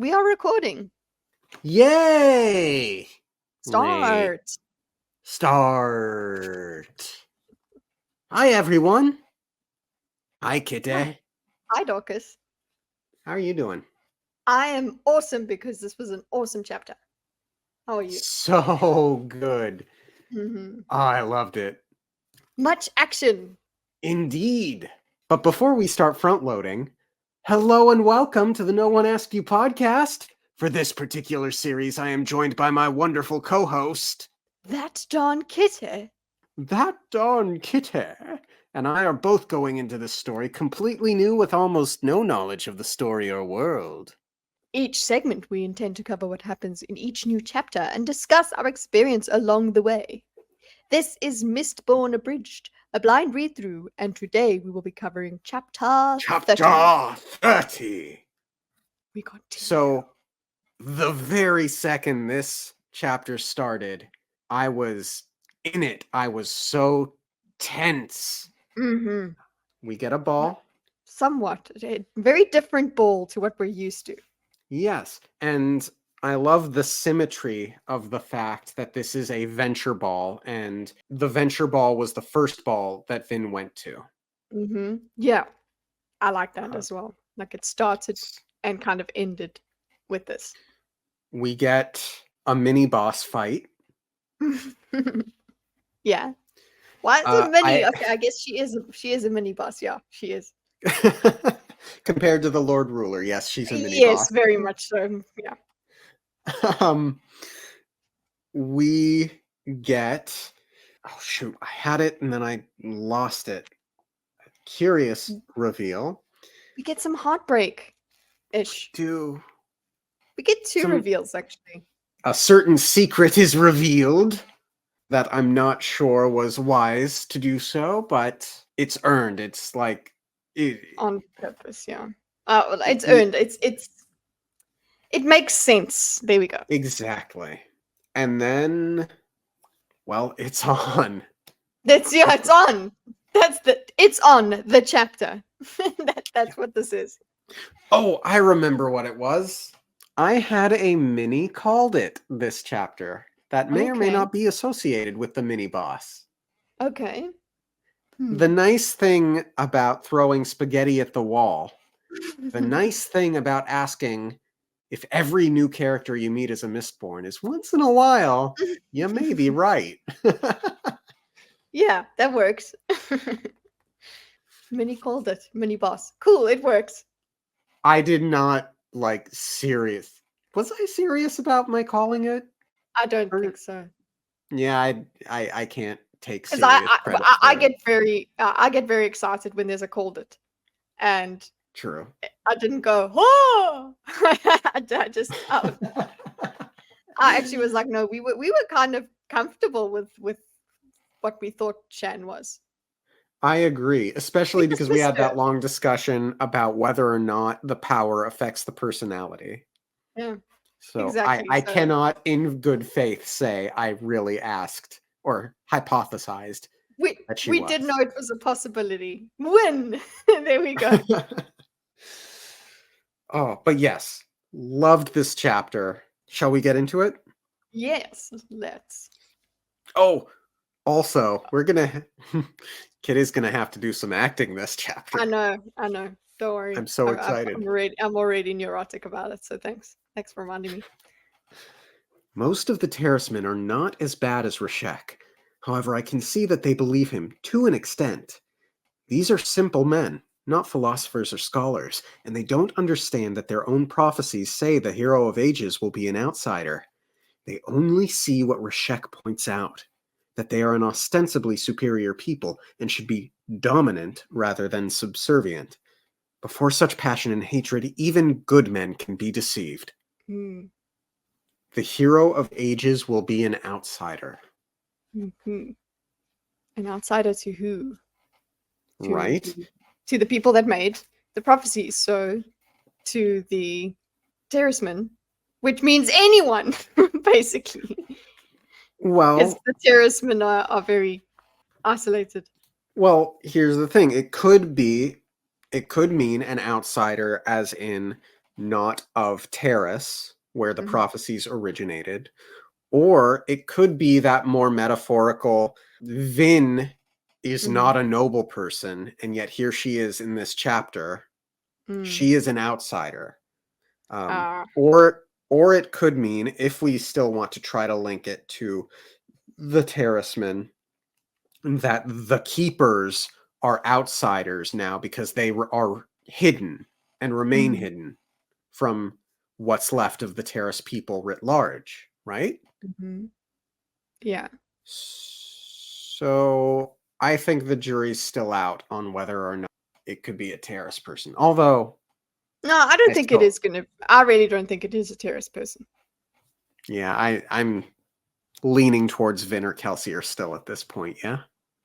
We are recording. Yay! Start. Start. Hi, everyone. Hi, Kitteh. Hi, Dorkus. How are you doing? I am awesome because this was an awesome chapter. How are you? So good. Mm-hmm. Oh, I loved it. Much action. Indeed. But before we start front-loading, hello and welcome to the No One Asked You podcast. For this particular series, I am joined by my wonderful co-host, ThatDarnKitteh. ThatDarnKitteh, and I are both going into this story completely new with almost no knowledge of the story or world. Each segment, we intend to cover what happens in each new chapter and discuss our experience along the way. This is Mistborn Abridged, a blind read-through, and today we will be covering Chapter 30. 30! We continue. So, the very second this chapter started, I was in it. I was so tense. Mm-hmm. We get a ball. Somewhat. A very different ball to what we're used to. Yes, and I love the symmetry of the fact that this is a venture ball, and the venture ball was the first ball that Vin went to. Mm-hmm. Yeah, I like that as well. Like it started and kind of ended with this. We get a mini boss fight. Yeah. Why is it mini? Okay, I guess she is a mini boss. Yeah, she is. Compared to the Lord Ruler, yes, she's a mini yes, boss. very much so. Yeah. We get, oh shoot, I had it and then I lost it. Curious reveal. We get some heartbreak-ish. We get two reveals, actually. A certain secret is revealed that I'm not sure was wise to do so, but it's earned. It's like on purpose, yeah. Well, it's earned. It makes sense. There we go. Exactly. And then, well, it's on. It's on. It's on the chapter. That's what this is. Oh, I remember what it was. I had a mini called it this chapter that may or may not be associated with the mini boss. Okay. The nice thing about throwing spaghetti at the wall, the nice thing about asking if every new character you meet is a Mistborn is once in a while, you may be right. Yeah, that works. Mini called it. Mini boss. Cool, it works. I did not serious. Was I serious about my calling it? I don't think so. Yeah, I can't take serious credit. I get very excited when there's a called it, and true. I didn't go. Oh, I actually was like, no, we were kind of comfortable with what we thought Shan was. I agree, especially because we had that long discussion about whether or not the power affects the personality. Yeah. So exactly. I cannot in good faith say I really asked or hypothesized. We did know it was a possibility. When? There we go. Oh, but yes, loved this chapter. Shall we get into it? Yes, let's. Oh, also, Kid is gonna have to do some acting this chapter. I know. Don't worry. I'm so excited. I'm already neurotic about it, so thanks. Thanks for reminding me. Most of the Terracemen are not as bad as Reshek. However, I can see that they believe him to an extent. These are simple men, not philosophers or scholars, and they don't understand that their own prophecies say the hero of ages will be an outsider. They only see what Reshek points out, that they are an ostensibly superior people and should be dominant rather than subservient. Before such passion and hatred, even good men can be deceived. The hero of ages will be an outsider. An outsider to who? Right? To the people that made the prophecies. So to the Terracemen, which means anyone, basically. Well, because the Terracemen are very isolated. Well, here's the thing. It could mean an outsider as in not of Terrace, where the Mhm. prophecies originated. Or it could be that more metaphorical Vin is not a noble person, and yet here she is in this chapter. Mm. She is an outsider. Ah. Or it could mean, if we still want to try to link it to the Terracemen, that the keepers are outsiders now because they are hidden and remain Mhm. hidden from what's left of the Terrace people writ large, right? Mhm. Yeah. So I think the jury's still out on whether or not it could be a Terrace person. Although No, I don't I think it still, is gonna. I really don't think it is a terrorist person. yeah, I'm leaning towards Vin or Kelsey are still at this point, yeah?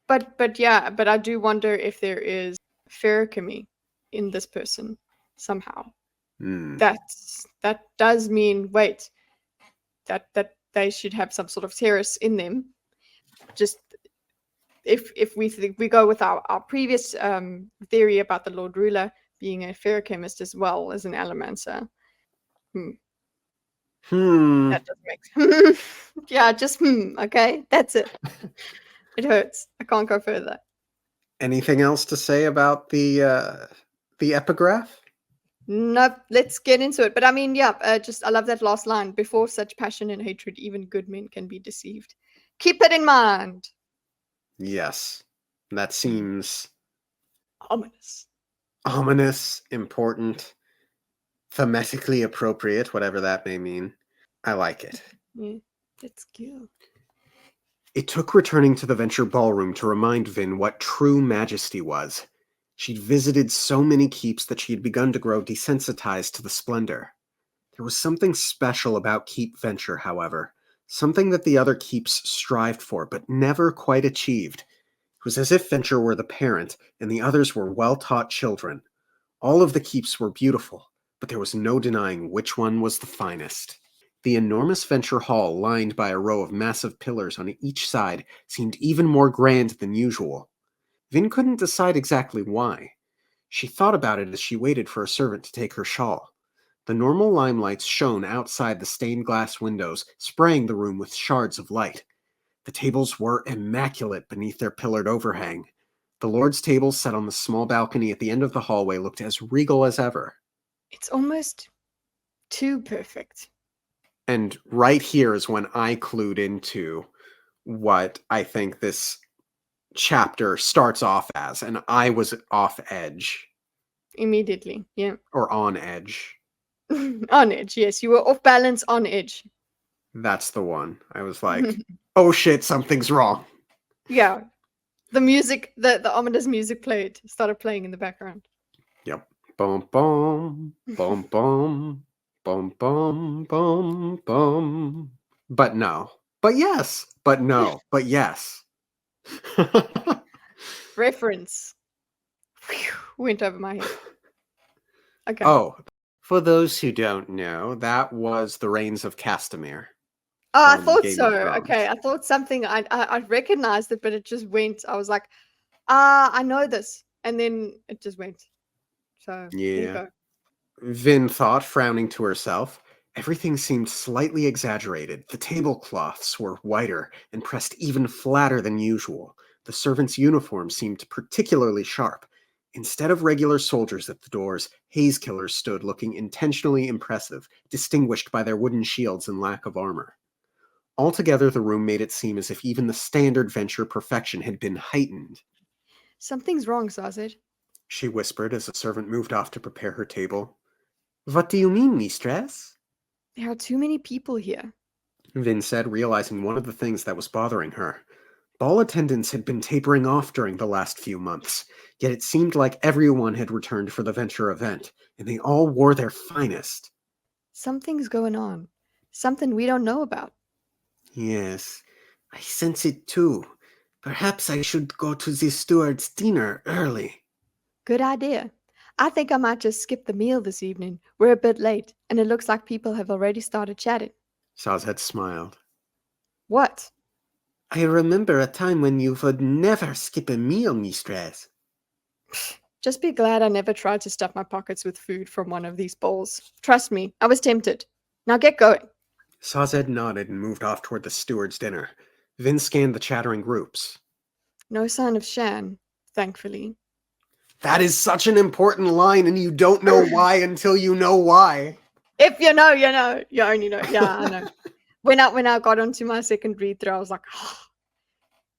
But yeah, but I do wonder if there is ferrochemy in this person somehow. Hmm. That does mean wait, that they should have some sort of terrorist in them. Just if we go with our previous theory about the Lord Ruler being a ferrochemist as well as an allomancer. Hmm, Hmm. that does make yeah, just okay, that's it. It hurts. I can't go further. Anything else to say about the epigraph? Nope, let's get into it. But I mean, yeah, just I love that last line. Before such passion and hatred, even good men can be deceived. Keep it in mind. Yes. That Mm. seems Ominous. ominous, important, thematically appropriate, whatever that may mean. I like it. Yeah, that's cute. It took returning to the Venture Ballroom to remind Vin what true majesty was. She'd visited so many keeps that she had begun to grow desensitized to the splendor. There was something special about Keep Venture, however, something that the other keeps strived for but never quite achieved. It was as if Venture were the parent and the others were well-taught children. All of the keeps were beautiful, but there was no denying which one was the finest. The enormous Venture Hall, lined by a row of massive pillars on each side, seemed even more grand than usual. Vin couldn't decide exactly why. She thought about it as she waited for a servant to take her shawl. The normal limelights shone outside the stained glass windows, spraying the room with shards of light. The tables were immaculate beneath their pillared overhang. The Lord's table set on the small balcony at the end of the hallway looked as regal as ever. It's almost too perfect. And right here is when I clued into what I think this chapter starts off as, and I was off edge, Immediately, yeah. or on edge. On edge, yes. You were off balance on edge. That's the one. I was like, oh shit, something's wrong. Yeah. The music, the ominous music started playing in the background. Yep. Bum bum bum bum bum bum bum bum. But no. But yes. But no. But yes. Reference. Phew, went over my head. Okay. Oh, for those who don't know, that was the Reigns of Castamere Oh, I from thought Game so. of Okay, Thrones. I thought something. I recognized it, but it just went. I was like, I know this, and then it just went. So there you Yeah. go. Vin thought, frowning to herself. Everything seemed slightly exaggerated. The tablecloths were whiter and pressed even flatter than usual. The servants' uniforms seemed particularly sharp. Instead of regular soldiers at the doors, haze killers stood looking intentionally impressive, distinguished by their wooden shields and lack of armor. Altogether, the room made it seem as if even the standard Venture perfection had been heightened. Something's wrong, Sazed. She whispered as a servant moved off to prepare her table. What do you mean, mistress? There are too many people here. Vin said, realizing one of the things that was bothering her. Ball attendance had been tapering off during the last few months, yet it seemed like everyone had returned for the Venture event, and they all wore their finest. Something's going on. Something we don't know about. Yes, I sense it too. Perhaps I should go to the steward's dinner early. Good idea. I think I might just skip the meal this evening. We're a bit late, and it looks like people have already started chatting. Saz had smiled. What? I remember a time when you would never skip a meal, mistress. Just be glad I never tried to stuff my pockets with food from one of these bowls. Trust me, I was tempted. Now get going. Sazed nodded and moved off toward the steward's dinner. Vin scanned the chattering groups. No sign of Shan, thankfully. That is such an important line, and you don't know why until you know why. If you know, you know. You only know. Yeah, I know. When I got onto my second read through, I was like, oh,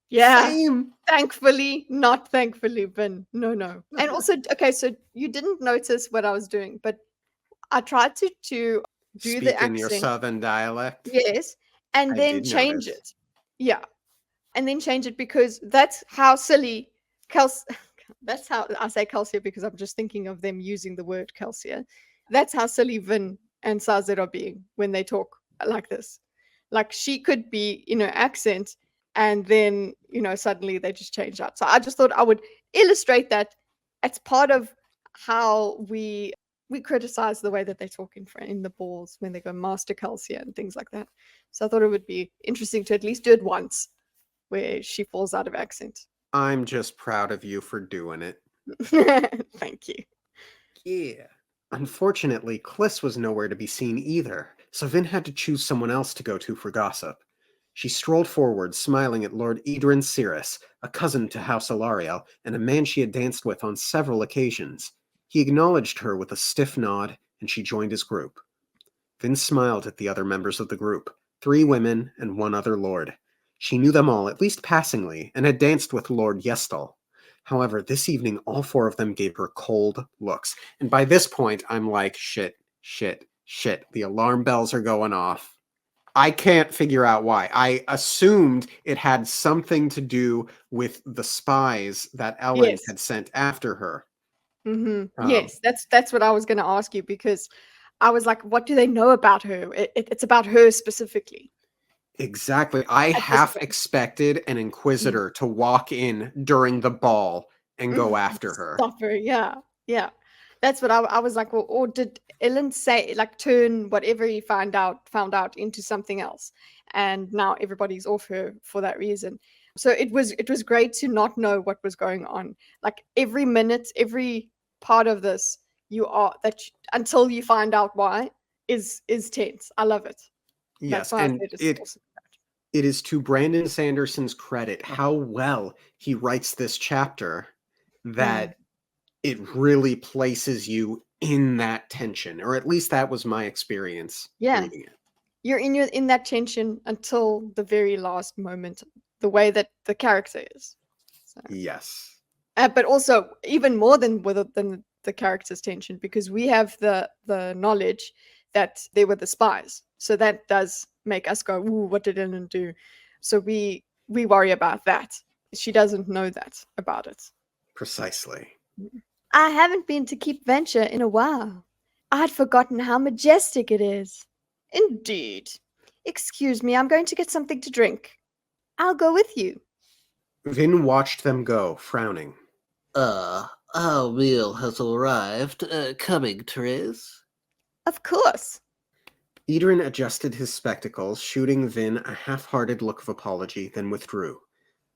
yeah. Same. Thankfully, not thankfully, Vin. No. And also, okay, so you didn't notice what I was doing, but I tried to do Speak the in your accent. southern dialect. Yes, and I then did change notice. it. Yeah, and then change it because that's how silly that's how I say Kelsia because I'm just thinking of them using the word Kelsia. That's how silly Vin and Sazed are being when they talk like this. Like she could be in her accent and then, suddenly they just change that. So I just thought I would illustrate that. It's part of how we criticize the way that they talk in the balls when they go Master Kelsia and things like that. So I thought it would be interesting to at least do it once where she falls out of accent. I'm just proud of you for doing it. Thank you. Yeah. Unfortunately, Kliss was nowhere to be seen either, so Vin had to choose someone else to go to for gossip. She strolled forward, smiling at Lord Edrin Cirrus, a cousin to House Alariel, and a man she had danced with on several occasions. He acknowledged her with a stiff nod, and she joined his group. Vin smiled at the other members of the group, 3 women and 1 other lord. She knew them all, at least passingly, and had danced with Lord Yestal. However, this evening all 4 of them gave her cold looks, and by this point I'm like, shit, the alarm bells are going off. I can't figure out why. I assumed it had something to do with the spies that Elend Yes. had sent after her. Yes, that's what I was going to ask you because I was like, what do they know about her? It's about her specifically. Exactly. I At this half point. expected an inquisitor to walk in during the ball and go after her. Stop her. Yeah. That's what I was like. Well, or did Ellen say like turn whatever he found out into something else, and now everybody's off her for that reason. So it was great to not know what was going on. Like every minute, every part of this, until you find out why is tense. I love it. Yes, That's why I and said it's awesome. it is to Brandon Sanderson's credit how well he writes this chapter that it really places you in that tension, or at least that was my experience Yeah. reading it. You're in that tension until the very last moment, the way that the character is. So, Yes. but also even more than the character's tension because we have the knowledge that they were the spies. So that does make us go, "Ooh, what did Ellen do?" So we worry about that. She doesn't know that about it. Precisely. I haven't been to Keep Venture in a while. I'd forgotten how majestic it is. Indeed. Excuse me, I'm going to get something to drink. I'll go with you. Vin watched them go, frowning. Our meal has arrived. Coming, Therese? Of course. Edrin adjusted his spectacles, shooting Vin a half-hearted look of apology, then withdrew.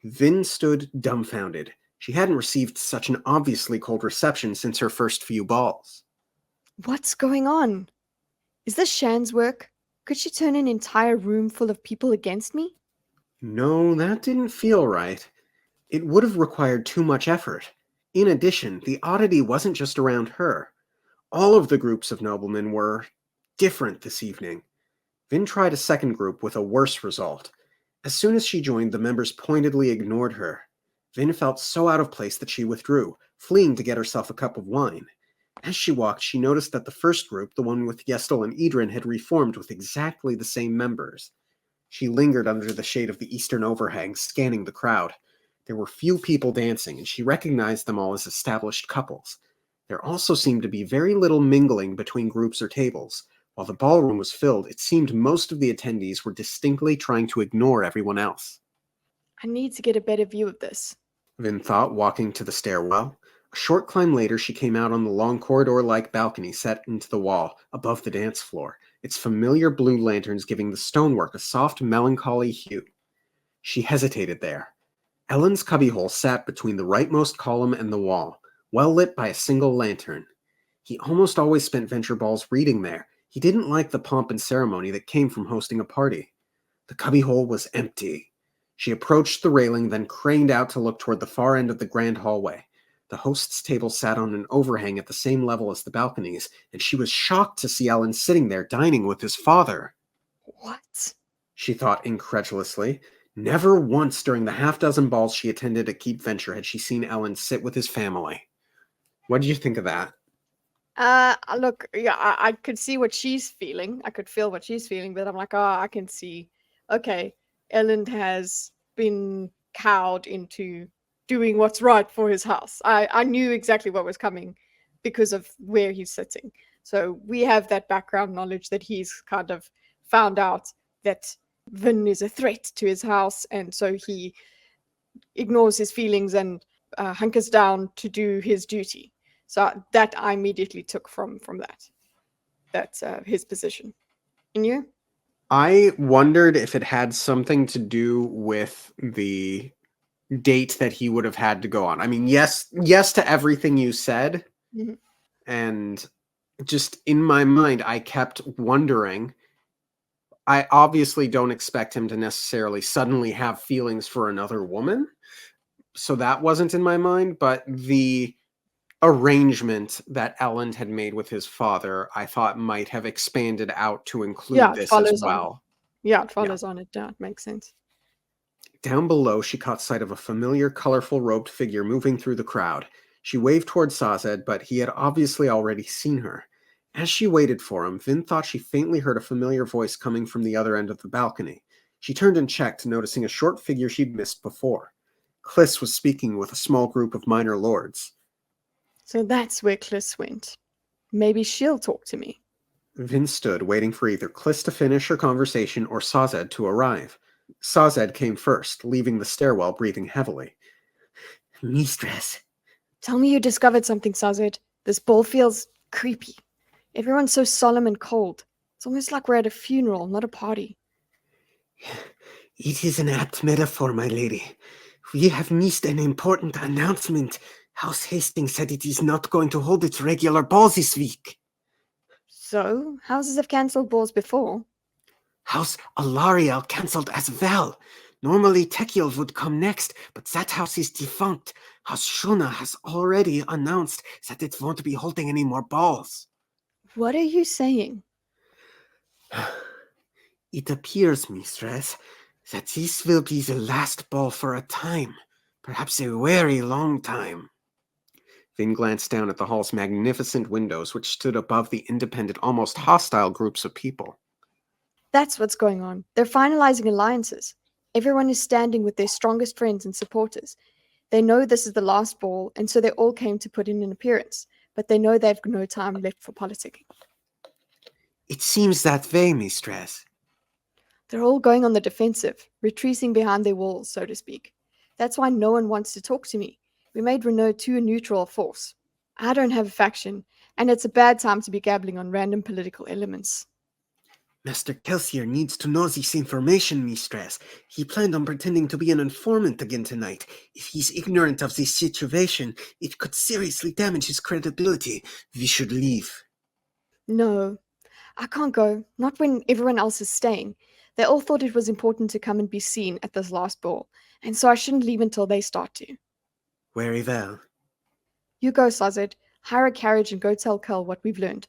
Vin stood dumbfounded. She hadn't received such an obviously cold reception since her first few balls. What's going on? Is this Shan's work? Could she turn an entire room full of people against me? No, that didn't feel right. It would have required too much effort. In addition, the oddity wasn't just around her. All of the groups of noblemen were different this evening. Vin tried a second group with a worse result. As soon as she joined, the members pointedly ignored her. Vin felt so out of place that she withdrew, fleeing to get herself a cup of wine. As she walked, she noticed that the first group, the one with Yestal and Edrin, had reformed with exactly the same members. She lingered under the shade of the eastern overhang, scanning the crowd. There were few people dancing, and she recognized them all as established couples. There also seemed to be very little mingling between groups or tables. While the ballroom was filled, it seemed most of the attendees were distinctly trying to ignore everyone else. I need to get a better view of this. Vin thought, walking to the stairwell. A short climb later, she came out on the long corridor-like balcony set into the wall, above the dance floor, its familiar blue lanterns giving the stonework a soft, melancholy hue. She hesitated there. Ellen's cubbyhole sat between the rightmost column and the wall. well lit by a single lantern. He almost always spent venture balls reading there. He didn't like the pomp and ceremony that came from hosting a party. The cubbyhole was empty. She approached the railing, then craned out to look toward the far end of the grand hallway. The host's table sat on an overhang at the same level as the balconies, and she was shocked to see Elend sitting there dining with his father. What? She thought incredulously. Never once during the half-dozen balls she attended at Keep Venture had she seen Elend sit with his family. What did you think of that? Look, yeah, I could see what she's feeling. I could feel what she's feeling, but I'm like, I can see. Okay, Elend has been cowed into doing what's right for his house. I knew exactly what was coming because of where he's sitting. So we have that background knowledge that he's kind of found out that Vin is a threat to his house, and so he ignores his feelings and hunkers down to do his duty. So that I immediately took from that. That's his position. And you? I wondered if it had something to do with the date that he would have had to go on. I mean, yes to everything you said. Mhm. And just in my mind, I kept wondering. I obviously don't expect him to necessarily suddenly have feelings for another woman. So that wasn't in my mind, but the arrangement that Elend had made with his father, I thought might have expanded out to include Yeah, it this as follows on. well. Yeah, it Yeah. follows on it. Yeah, it makes sense. Down below, she caught sight of a familiar, colorful robed figure moving through the crowd. She waved toward Sazed, but he had obviously already seen her. As she waited for him, Vin thought she faintly heard a familiar voice coming from the other end of the balcony. She turned and checked, noticing a short figure she'd missed before. Kliss was speaking with a small group of minor lords. So that's where Kliss went. Maybe she'll talk to me. Vin stood, waiting for either Kliss to finish her conversation or Sazed to arrive. Sazed came first, leaving the stairwell breathing heavily. Mistress. Tell me you discovered something, Sazed. This ball feels creepy. Everyone's so solemn and cold. It's almost like we're at a funeral, not a party. It is an apt metaphor, my lady. We have missed an important announcement. House Hastings said it is not going to hold its regular balls this week. So, houses have cancelled balls before. House Alariel cancelled as well. Normally Tekiel would come next, but that house is defunct. House Shuna has already announced that it won't be holding any more balls. What are you saying? It appears, mistress, that this will be the last ball for a time. Perhaps a very long time. Vin glanced down at the hall's magnificent windows, which stood above the independent, almost hostile groups of people. That's what's going on. They're finalizing alliances. Everyone is standing with their strongest friends and supporters. They know this is the last ball, and so they all came to put in an appearance, but they know they've no time left for politicking. It seems that way, mistress. They're all going on the defensive, retreating behind their walls, so to speak. That's why no one wants to talk to me. We made Renault too neutral a force. I don't have a faction, and it's a bad time to be gabbling on random political elements. Master Kelsier needs to know this information, mistress. He planned on pretending to be an informant again tonight. If he's ignorant of this situation, it could seriously damage his credibility. We should leave. No, I can't go. Not when everyone else is staying. They all thought it was important to come and be seen at this last ball, and so I shouldn't leave until they start to. Very well. You go, Sazed. Hire a carriage and go tell Curl what we've learned.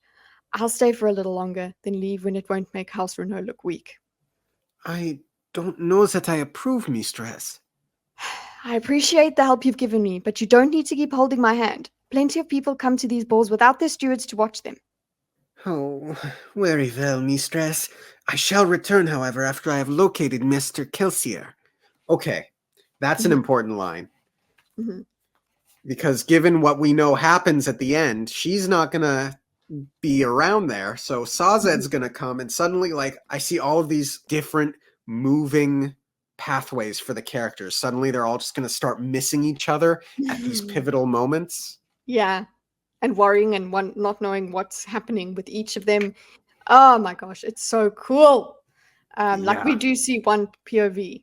I'll stay for a little longer, then leave when it won't make House Renault look weak. I don't know that I approve, mistress. I appreciate the help you've given me, but you don't need to keep holding my hand. Plenty of people come to these balls without their stewards to watch them. Oh, very well, mistress. I shall return, however, after I have located Master Kelsier. Okay, that's an important line. Mm-hmm. Because given what we know happens at the end, she's not going to be around there. So Sazed's going to come, and suddenly, like, I see all of these different moving pathways for the characters. Suddenly they're all just going to start missing each other at these pivotal moments. Yeah, and worrying and not knowing what's happening with each of them. Oh my gosh, it's so cool. Like we do see one POV.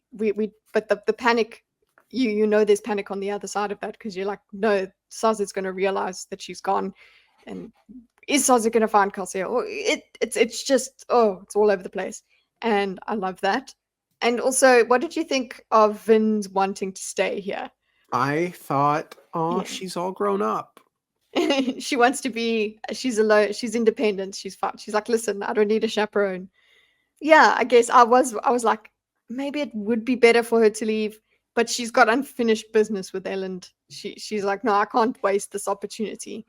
But the panic, you know there's panic on the other side of that because you're like, no, Sazed's going to realize that she's gone, and is Sazed going to find Calcia? Or it's just, it's all over the place, and I love that. And also, what did you think of Vin's wanting to stay here? I thought, Yeah. she's all grown up. She wants to be, she's alone, she's independent, she's fun. She's like, listen, I don't need a chaperone. Yeah, I guess I was like, maybe it would be better for her to leave, but she's got unfinished business with Elend. She's like, no, I can't waste this opportunity.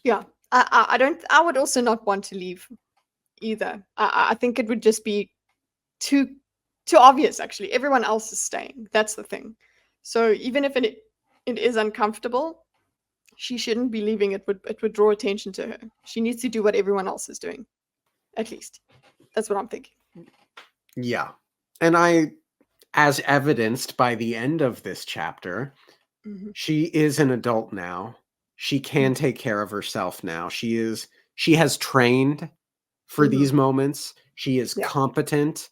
Yeah, I don't. I would also not want to leave either. I think it would just be too obvious. Actually, everyone else is staying. That's the thing. So even if it is uncomfortable, she shouldn't be leaving. It would draw attention to her. She needs to do what everyone else is doing. At least that's what I'm thinking. Yeah. And as evidenced by the end of this chapter, she is an adult now. She can take care of herself now. She has trained for these moments. She is competent.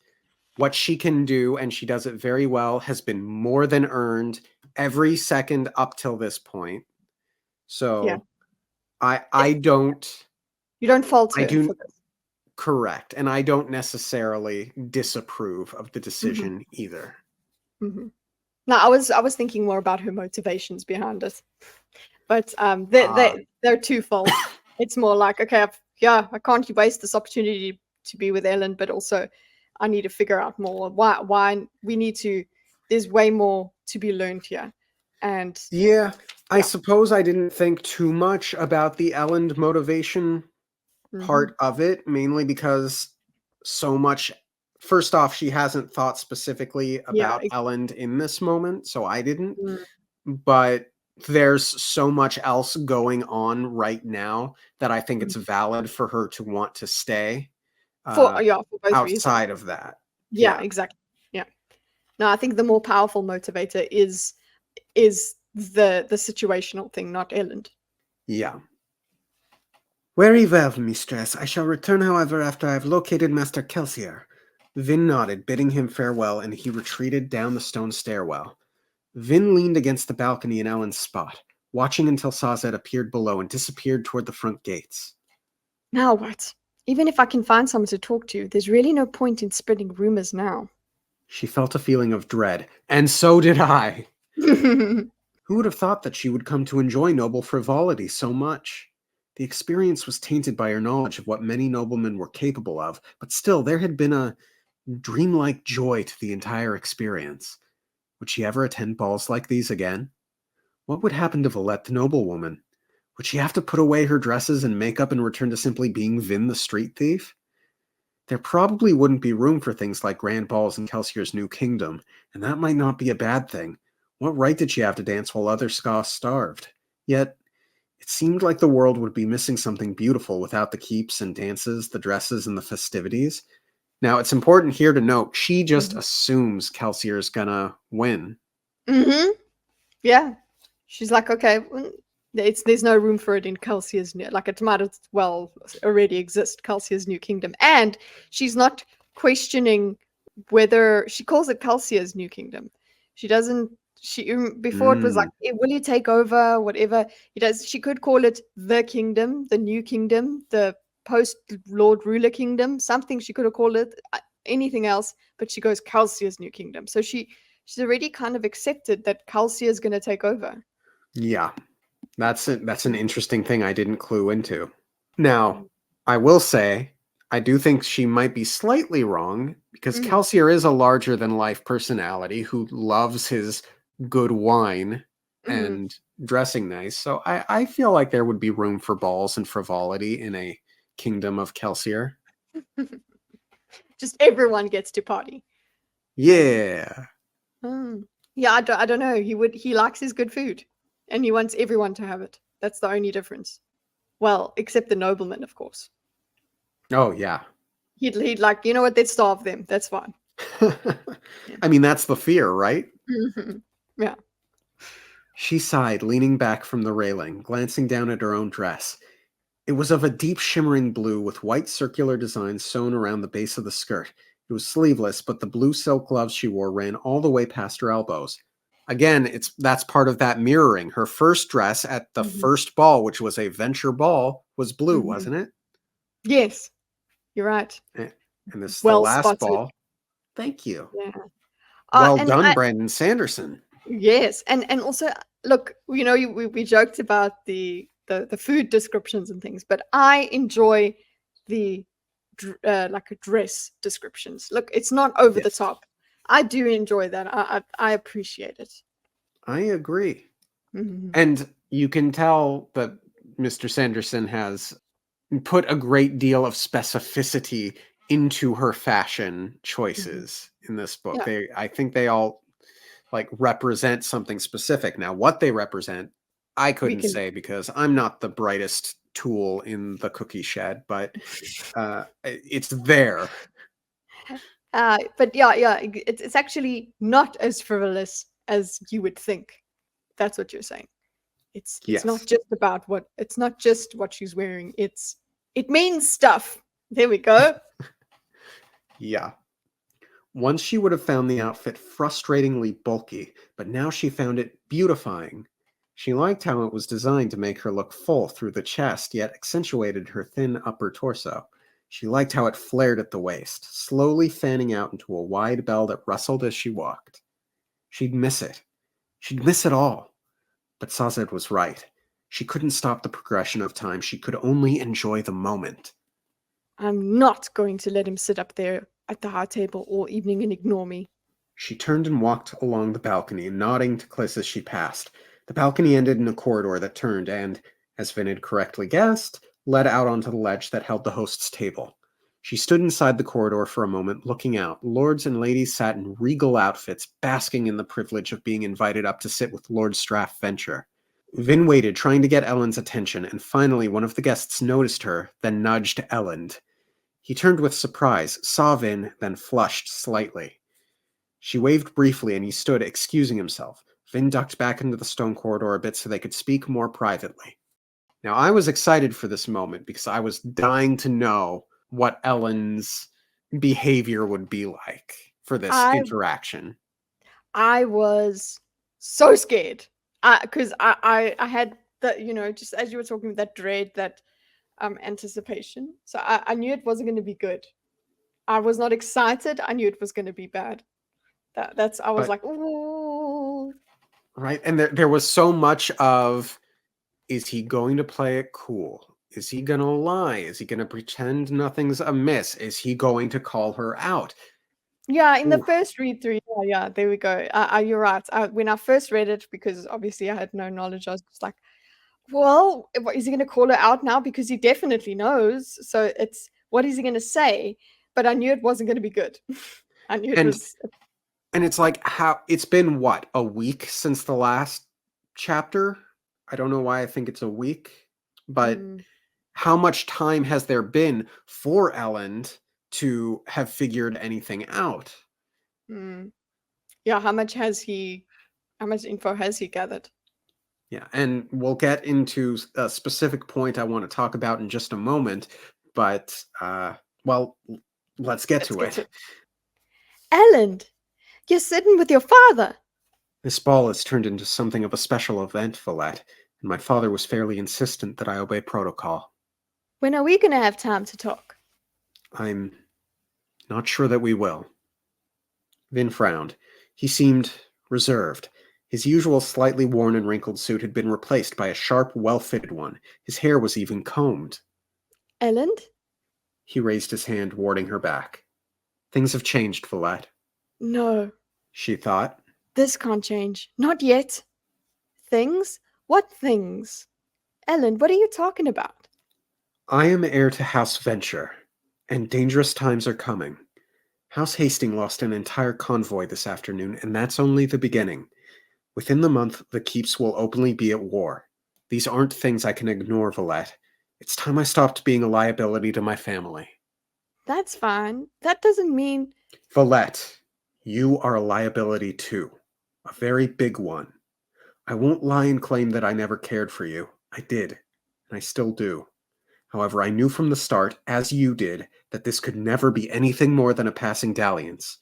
What she can do, and she does it very well, has been more than earned every second up till this point. So I don't... You don't fault her for this. Correct. And I don't necessarily disapprove of the decision either. No, I was thinking more about her motivations behind it. But they're twofold. It's more like, okay, I can't waste this opportunity to be with Elend, but also I need to figure out more why we need to. There's way more to be learned here, and I suppose I didn't think too much about the Elend motivation part of it, mainly because so much. First off, she hasn't thought specifically about Elend in this moment, so I didn't. But there's so much else going on right now that I think it's valid for her to want to stay for both outside reasons. Of that. Yeah, exactly. Yeah. No, I think the more powerful motivator is the situational thing, not Elend. Yeah. Very well, mistress. I shall return, however, after I have located Master Kelsier. Vin nodded, bidding him farewell, and he retreated down the stone stairwell. Vin leaned against the balcony in Elend's spot, watching until Sazed appeared below and disappeared toward the front gates. Now what? Even if I can find someone to talk to, there's really no point in spreading rumors now. She felt a feeling of dread, and so did I. Who would have thought that she would come to enjoy noble frivolity so much? The experience was tainted by her knowledge of what many noblemen were capable of, but still there had been a dreamlike joy to the entire experience. Would she ever attend balls like these again? What would happen to Valette the noblewoman? Would she have to put away her dresses and makeup and return to simply being Vin the street thief? There probably wouldn't be room for things like grand balls in Kelsier's new kingdom, and that might not be a bad thing. What right did she have to dance while other Scots starved? Yet, it seemed like the world would be missing something beautiful without the keeps and dances, the dresses, and the festivities. Now, it's important here to note, she just assumes Kelsier's gonna win. Yeah. She's like, okay, there's no room for it in Kelsier's new, like it might as well already exist, Kelsier's new kingdom. And she's not questioning whether, she calls it Kelsier's new kingdom. She doesn't, before it was like, will you take over, whatever he does. She could call it the kingdom, the new kingdom, the post-Lord Ruler kingdom, something she could have called it, anything else, but she goes Kelsier's new kingdom. So she's already kind of accepted that Kelsier is going to take over. Yeah, that's an interesting thing I didn't clue into. Now, I will say, I do think she might be slightly wrong, because Kelsier is a larger-than-life personality who loves his good wine and dressing nice, so I feel like there would be room for balls and frivolity in a kingdom of Kelsier. Just everyone gets to party. Yeah. Yeah, I don't know. He likes his good food, and he wants everyone to have it. That's the only difference. Well, except the noblemen, of course. Oh yeah. He'd like, you know what? They'd starve them. That's fine. I mean, that's the fear, right? Yeah. She sighed, leaning back from the railing, glancing down at her own dress. It was of a deep shimmering blue with white circular designs sewn around the base of the skirt. It was sleeveless, but the blue silk gloves she wore ran all the way past her elbows. again, that's part of that mirroring. Her first dress at the first ball, which was a venture ball, was blue, wasn't it? Yes, you're right. And this is the Well last spotted. ball. Thank you. Yeah. Well And done, Brandon Sanderson. yes, and also look, we joked about the food descriptions and things, but I enjoy the like a dress descriptions. Look, it's not over the Yes. top. I do enjoy that. I appreciate it. I agree. Mhm. And you can tell that Mr. Sanderson has put a great deal of specificity into her fashion choices in this book. Yeah. I think they all like represent something specific. Now, what they represent, I couldn't can say because I'm not the brightest tool in the cookie shed, but it's there. But yeah, it's actually not as frivolous as you would think. That's what you're saying. It's not Yes. just what she's wearing. It means stuff. There we go. Yeah. Once she would have found the outfit frustratingly bulky, but now she found it beautifying. She liked how it was designed to make her look full through the chest, yet accentuated her thin upper torso. She liked how it flared at the waist, slowly fanning out into a wide bell that rustled as she walked. She'd miss it. She'd miss it all. But Sazed was right. She couldn't stop the progression of time. She could only enjoy the moment. I'm not going to let him sit up there at the high table all evening and ignore me. She turned and walked along the balcony, nodding to Kliss as she passed. The balcony ended in a corridor that turned and, as Vin had correctly guessed, led out onto the ledge that held the host's table. She stood inside the corridor for a moment, looking out. Lords and ladies sat in regal outfits, basking in the privilege of being invited up to sit with Lord Straff Venture. Vin waited, trying to get Elend's attention, and finally one of the guests noticed her, then nudged Elend. He turned with surprise, saw Vin, then flushed slightly. She waved briefly and he stood, excusing himself. Vin ducked back into the stone corridor a bit so they could speak more privately. Now, I was excited for this moment because I was dying to know what Elend's behavior would be like for this interaction. I was so scared because I had that, just as you were talking, that dread, that anticipation. So I knew it wasn't going to be good. I was not excited. I knew it was going to be bad. I was like, ooh. Right, and there was so much of, is he going to play it cool? Is he going to lie? Is he going to pretend nothing's amiss? Is he going to call her out? Yeah, in the first read through, yeah, there we go. You're right. When I first read it, because obviously I had no knowledge, I was just like, well, is he going to call her out now? Because he definitely knows. So what is he going to say? But I knew it wasn't going to be good. I knew it was. And it's like, it's been what, a week since the last chapter? I don't know why I think it's a week, but how much time has there been for Elend to have figured anything out? Yeah, how much info has he gathered? Yeah, and we'll get into a specific point I want to talk about in just a moment, but, well, let's get to it. Elend, you're sitting with your father. This ball has turned into something of a special event, Villette, and my father was fairly insistent that I obey protocol. When are we going to have time to talk? I'm not sure that we will. Vin frowned. He seemed reserved. His usual slightly worn and wrinkled suit had been replaced by a sharp, well-fitted one. His hair was even combed. Elend? He raised his hand, warding her back. Things have changed, Villette. No. She thought. This can't change. Not yet. Things? What things? Elend, what are you talking about? I am heir to House Venture, and dangerous times are coming. House Hastings lost an entire convoy this afternoon, and that's only the beginning. Within the month, the keeps will openly be at war. These aren't things I can ignore, Villette. It's time I stopped being a liability to my family. That's fine. That doesn't mean... Villette, you are a liability too. A very big one. I won't lie and claim that I never cared for you. I did, and I still do. However, I knew from the start, as you did, that this could never be anything more than a passing dalliance.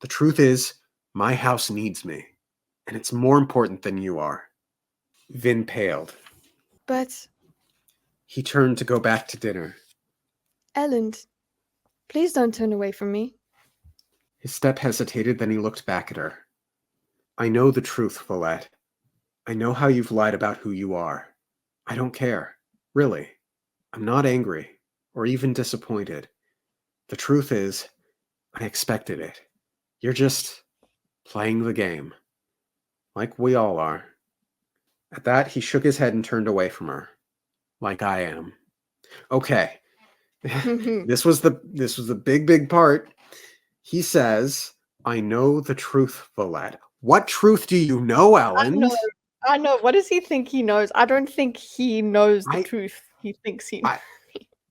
The truth is, my house needs me. and it's more important than you are. Vin paled. But, He turned to go back to dinner. Elend, please don't turn away from me. His step hesitated, then he looked back at her. I know the truth, Valette. I know how you've lied about who you are. I don't care. Really. I'm not angry, or even disappointed. The truth is, I expected it. You're just playing the game. Like we all are. At that, he shook his head and turned away from her. Like I am. Okay. This was the big part. He says, I know the truth, Valette. What truth do you know, Elend? I know. What does he think he knows? I don't think he knows the I- truth. He thinks he knows.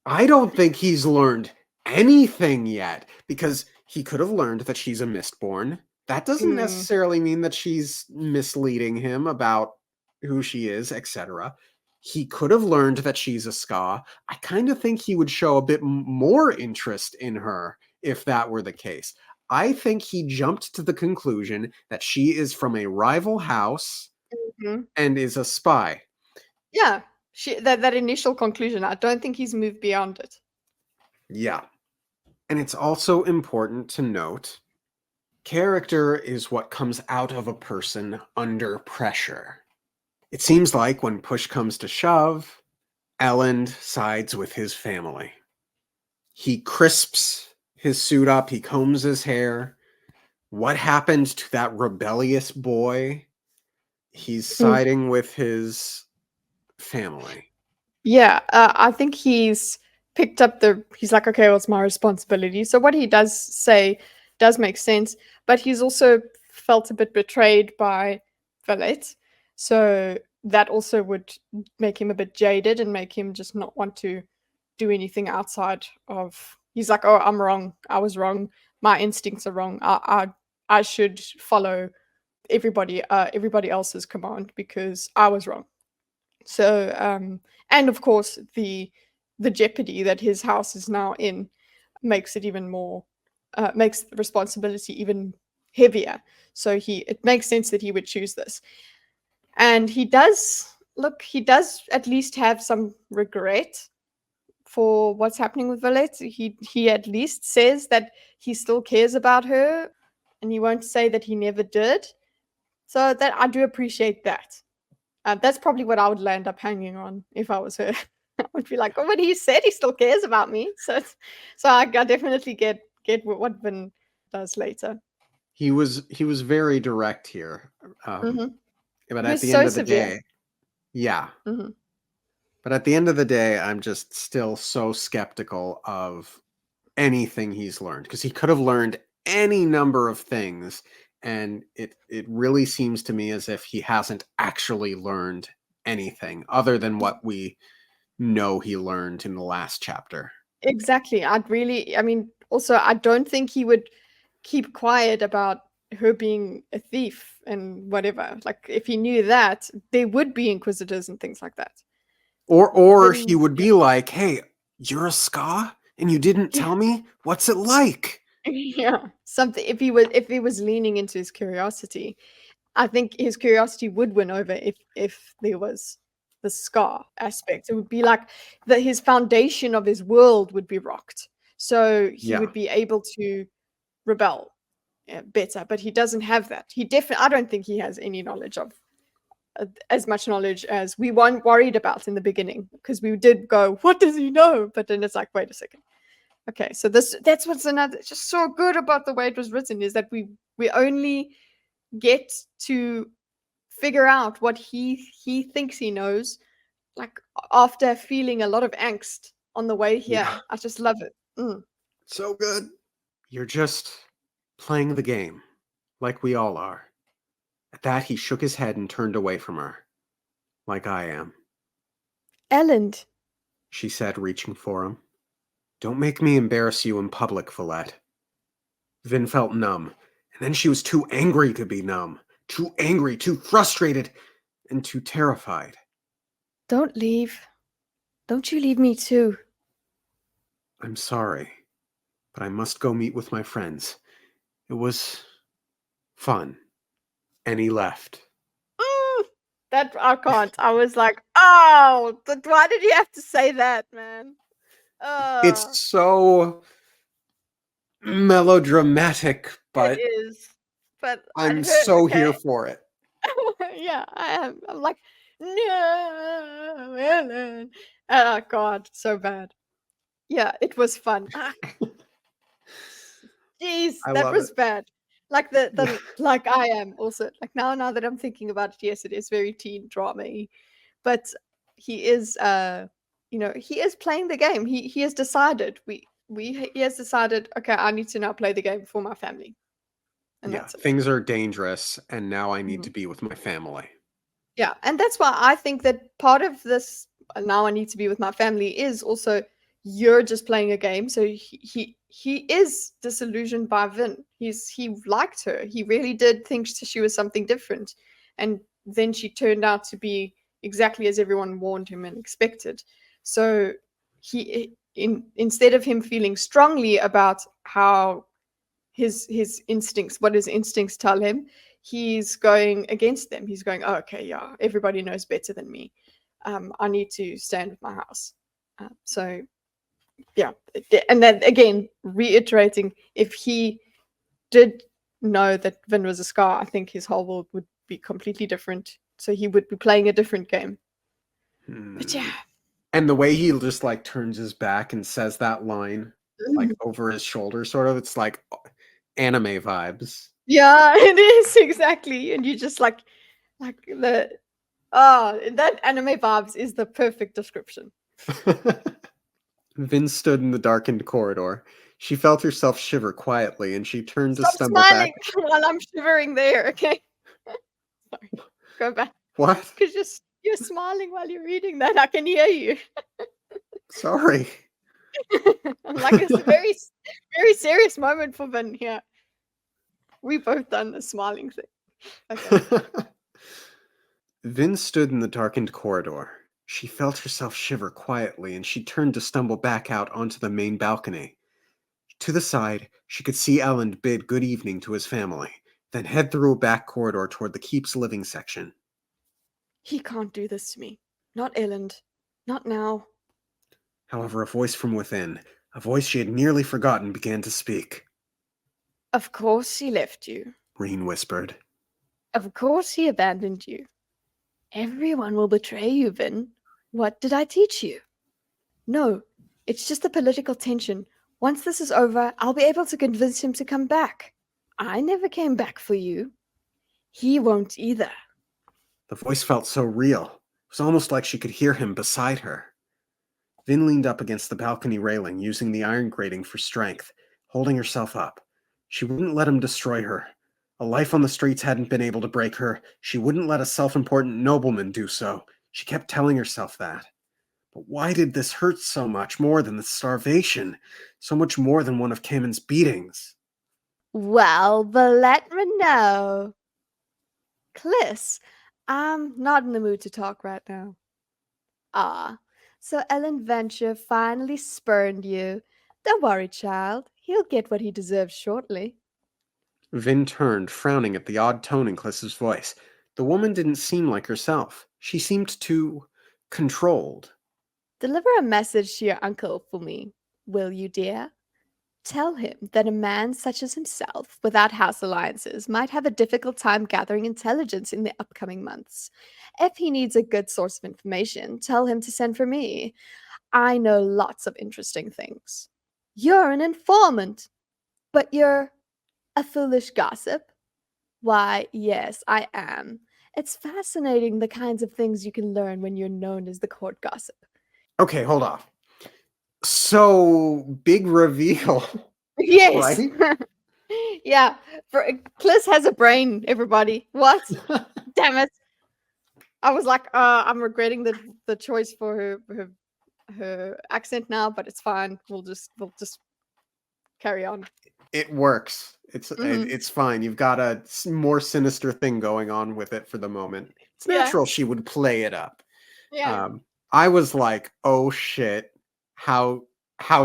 I don't think he's learned anything yet, because he could have learned that she's a Mistborn. That doesn't necessarily mean that she's misleading him about who she is, etc. He could have learned that she's a Ska. I kind of think he would show a bit more interest in her if that were the case. I think he jumped to the conclusion that she is from a rival house and is a spy. Yeah. That initial conclusion, I don't think he's moved beyond it. Yeah. And it's also important to note, character is what comes out of a person under pressure. It seems like when push comes to shove, Elend sides with his family. He crisps his suit up, he combs his hair. What happened to that rebellious boy? He's siding with his family. Yeah, I think he's picked up he's like, okay, well, it's my responsibility. So what he does say does make sense, but he's also felt a bit betrayed by Valette. So that also would make him a bit jaded and make him just not want to do anything outside of. He's like, oh, I'm wrong. I was wrong. My instincts are wrong. I should follow everybody else's command because I was wrong. So and of course the jeopardy that his house is now in makes it even more makes the responsibility even heavier. So it makes sense that he would choose this. And he does at least have some regret for what's happening with Valette. He at least says that he still cares about her, and he won't say that he never did. So that I do appreciate that. That's probably what I would land up hanging on if I was her. I would be like, oh, but he said he still cares about me. So I definitely get what Vin does later. He was very direct here. But at the so end of the severe. day, yeah. But at the end of the day, I'm just still so skeptical of anything he's learned, because he could have learned any number of things, and it really seems to me as if he hasn't actually learned anything other than what we know he learned in the last chapter. Exactly. Also, I don't think he would keep quiet about her being a thief and whatever. Like, if he knew that, there would be inquisitors and things like that. Or he would be like, hey, you're a Ska and you didn't tell me? What's it like? Yeah, something. If he was leaning into his curiosity, I think his curiosity would win over if there was the Ska aspect. It would be like his foundation of his world would be rocked, so he would be able to rebel better. But he doesn't have that. I don't think he has any knowledge of as much knowledge as we weren't worried about in the beginning, because we did go, what does he know? But then it's like, wait a second. Okay, so that's what's just so good about the way it was written, is that we only get to figure out what he thinks he knows, like after feeling a lot of angst on the way here. Yeah. I just love it. So good. You're just playing the game, like we all are. At that, he shook his head and turned away from her. Like I am. Elend, She said, reaching for him. Don't make me embarrass you in public, Valette. Vin felt numb, and then she was too angry to be numb. Too angry, too frustrated, and too terrified. don't leave. Don't you leave me too. I'm sorry, but I must go meet with my friends. It was fun. And he left. That I can't. I was like, oh, but why did you have to say that, man? It's so melodramatic, It but is. But it I'm hurt, so okay? here for it. Yeah, I am. I'm like, no, Ellen. Oh God, so bad. Yeah, it was fun. Jeez, I that love it. was bad. Like the Yeah. like I am also like now that I'm thinking about it, yes, it is very teen drama-y. But he is he is playing the game. He has decided he has decided, okay, I need to now play the game for my family. And Yeah, that's it. things are dangerous, and now I need Mhm. to be with my family. Yeah, and that's why I think that part of this now I need to be with my family is also you're just playing a game. So he is disillusioned by Vin. He liked her. He really did think she was something different, and then she turned out to be exactly as everyone warned him and expected. So instead of him feeling strongly about how his instincts, what his instincts tell him, he's going against them. He's going, oh, okay, yeah, everybody knows better than me. I need to stand with my house. So yeah, and then again, reiterating, if he did know that Vin was a Scar, I think his whole world would be completely different. So he would be playing a different game. But yeah. And the way he just like turns his back and says that line like over his shoulder, sort of, it's like anime vibes. Yeah, it is exactly. And you just like the that anime vibes is the perfect description. Vin stood in the darkened corridor. She felt herself shiver quietly, and she turned to Stop stumble back. smiling while I'm shivering there, okay? Sorry. Go back. What? Because you're smiling while you're reading that. I can hear you. Sorry. I'm like, it's a very, very serious moment for Vin here. We both done the smiling thing. Okay. Vin stood in the darkened corridor. She felt herself shiver quietly, and she turned to stumble back out onto the main balcony. To the side, she could see Elend bid good evening to his family, then head through a back corridor toward the keep's living section. He can't do this to me. Not Elend. Not now. However, a voice from within, a voice she had nearly forgotten, began to speak. Of course he left you. Reen whispered. Of course he abandoned you. Everyone will betray you, Vin. What did I teach you? No, it's just the political tension. Once this is over, I'll be able to convince him to come back. I never came back for you. He won't either. The voice felt so real. It was almost like she could hear him beside her. Vin leaned up against the balcony railing, using the iron grating for strength, holding herself up. She wouldn't let him destroy her. A life on the streets hadn't been able to break her. She wouldn't let a self-important nobleman do so. She kept telling herself that. But why did this hurt so much more than the starvation? So much more than one of Camen's beatings? Well, but let me know. Cliss, I'm not in the mood to talk right now. Ah, so Ellen Venture finally spurned you. Don't worry, child. He'll get what he deserves shortly. Vin turned, frowning at the odd tone in Cliss's voice. The woman didn't seem like herself. She seemed too controlled. Deliver a message to your uncle for me, will you, dear? Tell him that a man such as himself, without house alliances, might have a difficult time gathering intelligence in the upcoming months. If he needs a good source of information, tell him to send for me. I know lots of interesting things. You're an informant, but you're a foolish gossip? Why, yes, I am. It's fascinating the kinds of things you can learn when you're known as the court gossip. Okay, hold off. So, big reveal. Yes. Right? Yeah. Cliss has a brain, everybody. What? Damn it. I was like, I'm regretting the choice for her accent now, but it's fine. We'll just carry on. It works. Mhm. It's fine. You've got a more sinister thing going on with it for the moment. It's Yeah. natural she would play it up. Yeah. I was like, "Oh shit. How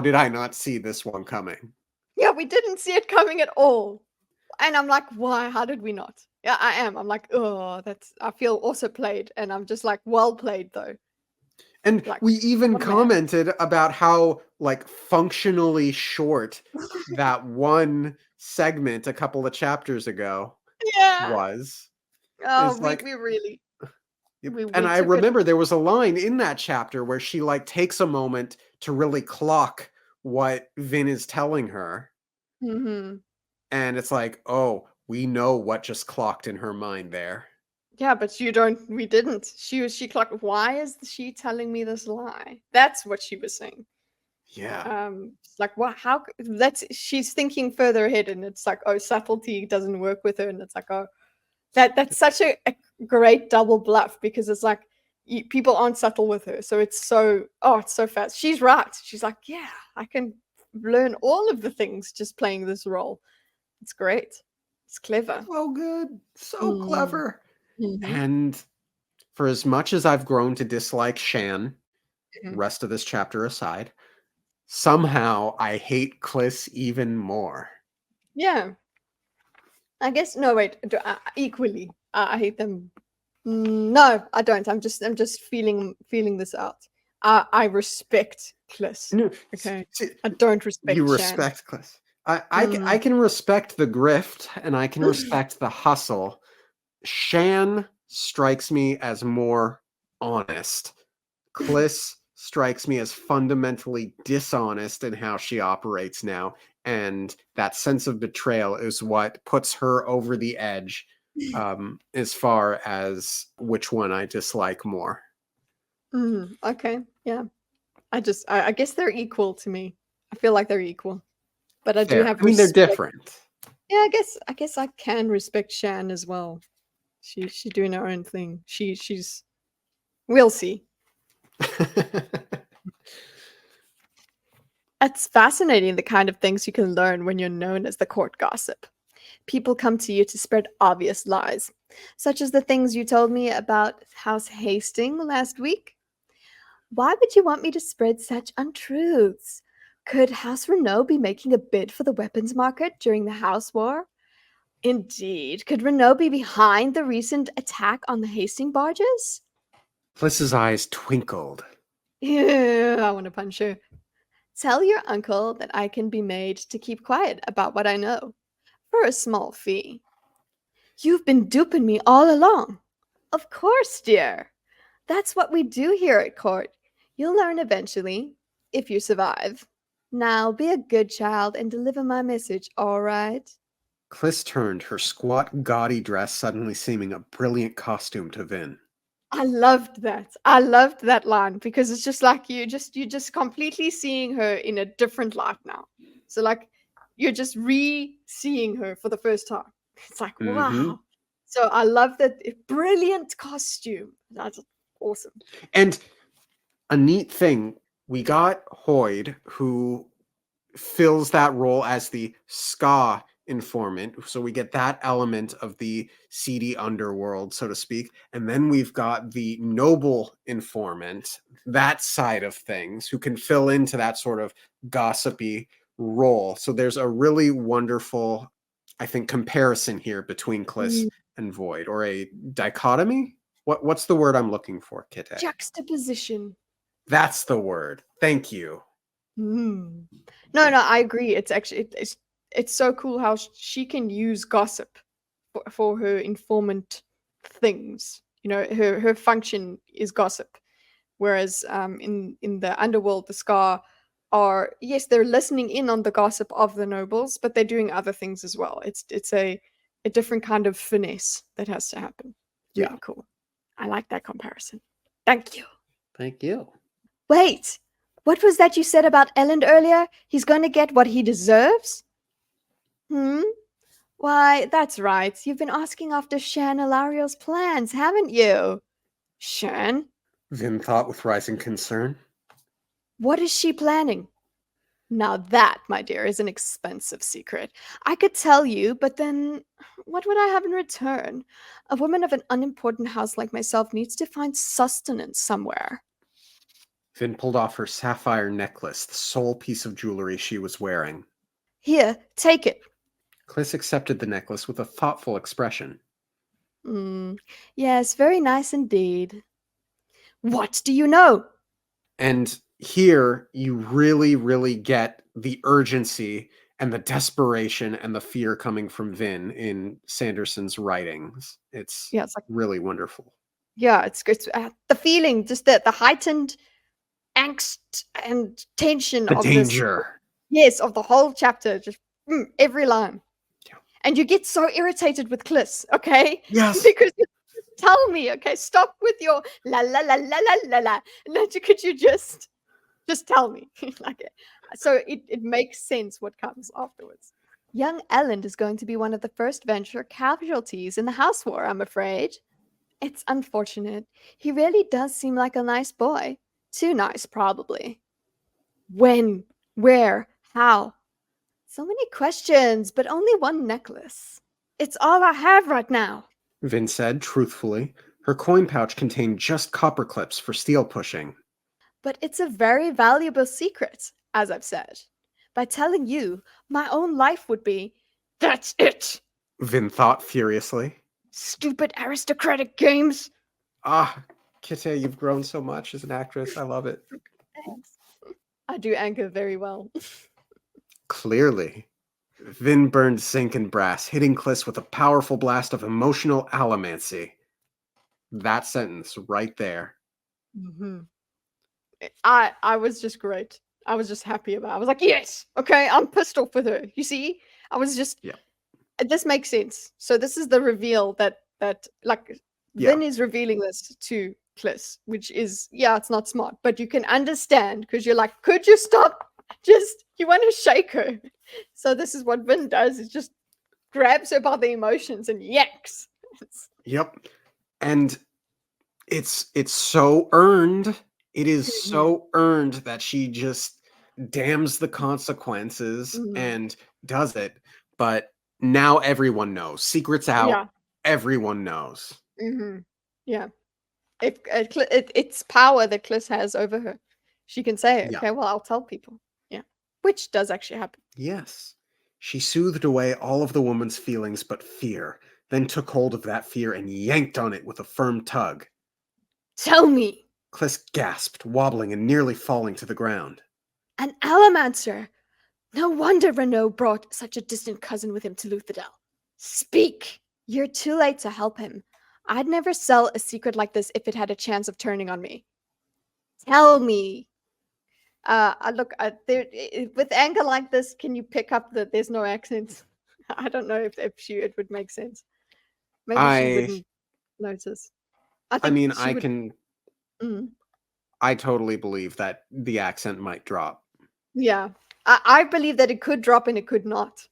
did I not see this one coming?" Yeah, we didn't see it coming at all. And I'm like, why? How did we not? Yeah, I am. I'm like, oh, I feel also played, and I'm just like, well played though. And Like, we even what a man. commented about how like functionally short that one segment a couple of chapters ago Yeah. was. Oh, Is like we really and we I took it. remember there was a line in that chapter where she like takes a moment to really clock what Vin is telling her. Hmm. And it's like, oh, we know what just clocked in her mind there. Yeah, but you don't. We didn't. She clocked. Why is she telling me this lie? That's what she was saying. Yeah. It's like what? How? That's she's thinking further ahead, and it's like, oh, subtlety doesn't work with her, and it's like, oh, that's such a great double bluff because it's like people aren't subtle with her, so it's so fast. She's right. She's like, yeah, I can learn all of the things just playing this role. It's great. It's clever. So good. So Mm. clever. Mhm. And for as much as I've grown to dislike Shan, Mhm. rest of this chapter aside, somehow I hate Kliss even more. Yeah, I guess no. Wait, equally, I hate them. No, I don't. I'm just feeling this out. I respect Kliss. No, Okay, I don't you respect Shan. respect Kliss. I Mm. can respect the grift and I can respect the hustle. Shan strikes me as more honest. Kliss strikes me as fundamentally dishonest in how she operates now, and that sense of betrayal is what puts her over the edge as far as which one I dislike more. Okay, yeah. I guess they're equal to me. I feel like they're equal, but I do Fair. have I mean, they're respect. different. Yeah, I guess I can respect Shan as well. She doing her own thing. She's. We'll see. It's fascinating the kind of things you can learn when you're known as the court gossip. People come to you to spread obvious lies, such as the things you told me about House Hastings last week. Why would you want me to spread such untruths? Could House Renault be making a bid for the weapons market during the House War? Indeed, could Renault be behind the recent attack on the Hastings barges? Kliss's eyes twinkled. I want to punch her. Tell your uncle that I can be made to keep quiet about what I know, for a small fee. You've been duping me all along. Of course, dear. That's what we do here at court. You'll learn eventually, if you survive. Now be a good child and deliver my message, all right? Kliss turned, her squat, gaudy dress suddenly seeming a brilliant costume to Vin. I loved that. I loved that line because it's just like you're just completely seeing her in a different light now. So like you're just re-seeing her for the first time. It's like Mm-hmm. wow. So I love that brilliant costume. That's awesome. And a neat thing, we got Hoyd, who fills that role as the ska informant. So we get that element of the seedy underworld, so to speak. And then we've got the noble informant, that side of things, who can fill into that sort of gossipy role. So there's a really wonderful, I think, comparison here between Kliss Mm. and Void, or a dichotomy. What's the word I'm looking for, Kitte? Juxtaposition. That's the word. Thank you. Mm. No, I agree. It's actually it's so cool how she can use gossip for her informant things. You know, her function is gossip. Whereas in the underworld, the Scar are yes, they're listening in on the gossip of the nobles, but they're doing other things as well. It's a different kind of finesse that has to happen. Yeah. Really cool. I like that comparison. Thank you. Thank you. Wait, what was that you said about Elend earlier? He's going to get what he deserves? Hmm? Why, that's right. You've been asking after Shan Ilariel's plans, haven't you? Shan? Vin thought with rising concern. What is she planning? Now that, my dear, is an expensive secret. I could tell you, but then what would I have in return? A woman of an unimportant house like myself needs to find sustenance somewhere. Vin pulled off her sapphire necklace, the sole piece of jewelry she was wearing. Here, take it. Kliss accepted the necklace with a thoughtful expression. Yes, very nice indeed. What do you know? And here you really, really get the urgency and the desperation and the fear coming from Vin in Sanderson's writings. It's Yeah, it's like, really wonderful. yeah, it's the feeling, just the heightened angst and tension The of this. danger. Yes, of the whole chapter, just every line. Yeah. And you get so irritated with Cliss, okay? Yes. Because tell me, okay, stop with your la la la la la la la. No, could you just tell me? Like, so it makes sense what comes afterwards. Young Elend is going to be one of the first venture casualties in the house war, I'm afraid. It's unfortunate. He really does seem like a nice boy. Too nice, probably. When? Where? How? So many questions, but only one necklace. It's all I have right now. Vin said, truthfully. Her coin pouch contained just copper clips for steel pushing. But it's a very valuable secret, as I've said. By telling you, my own life would be. That's it! Vin thought furiously. Stupid aristocratic games! Ah, Kitteh, you've grown so much as an actress. I love it. Thanks. I do anchor very well. Clearly. Vin burned zinc and brass, hitting Kliss with a powerful blast of emotional allomancy. That sentence right there. Mm-hmm. I was just great. I was just happy about it. I was like, yes, okay, I'm pissed off with her. You see? I was just Yeah. This makes sense. So this is the reveal that like Vin is revealing this to Kliss, which is it's not smart, but you can understand because you're like, could you stop? Just you want to shake her. So this is what Vin does, is just grabs her by the emotions and yanks. Yep. And it's so earned. It is so earned that she just damns the consequences and does it. But now everyone knows. Secrets out. Yeah. Everyone knows. Mm-hmm. Yeah. If it's power that Kliss has over her. She can say, Yeah. okay, well, I'll tell people. Yeah. Which does actually happen. Yes. She soothed away all of the woman's feelings but fear, then took hold of that fear and yanked on it with a firm tug. Tell me! Kliss gasped, wobbling and nearly falling to the ground. An Alamancer! No wonder Renaud brought such a distant cousin with him to Luthadel. Speak! You're too late to help him. I'd never sell a secret like this if it had a chance of turning on me. Tell me! Look, with anger like this, can you pick up that there's no accent? I don't know if it would make sense. Maybe she wouldn't notice. I mean, she would. can. I totally believe that the accent might drop. Yeah, I believe that it could drop and it could not.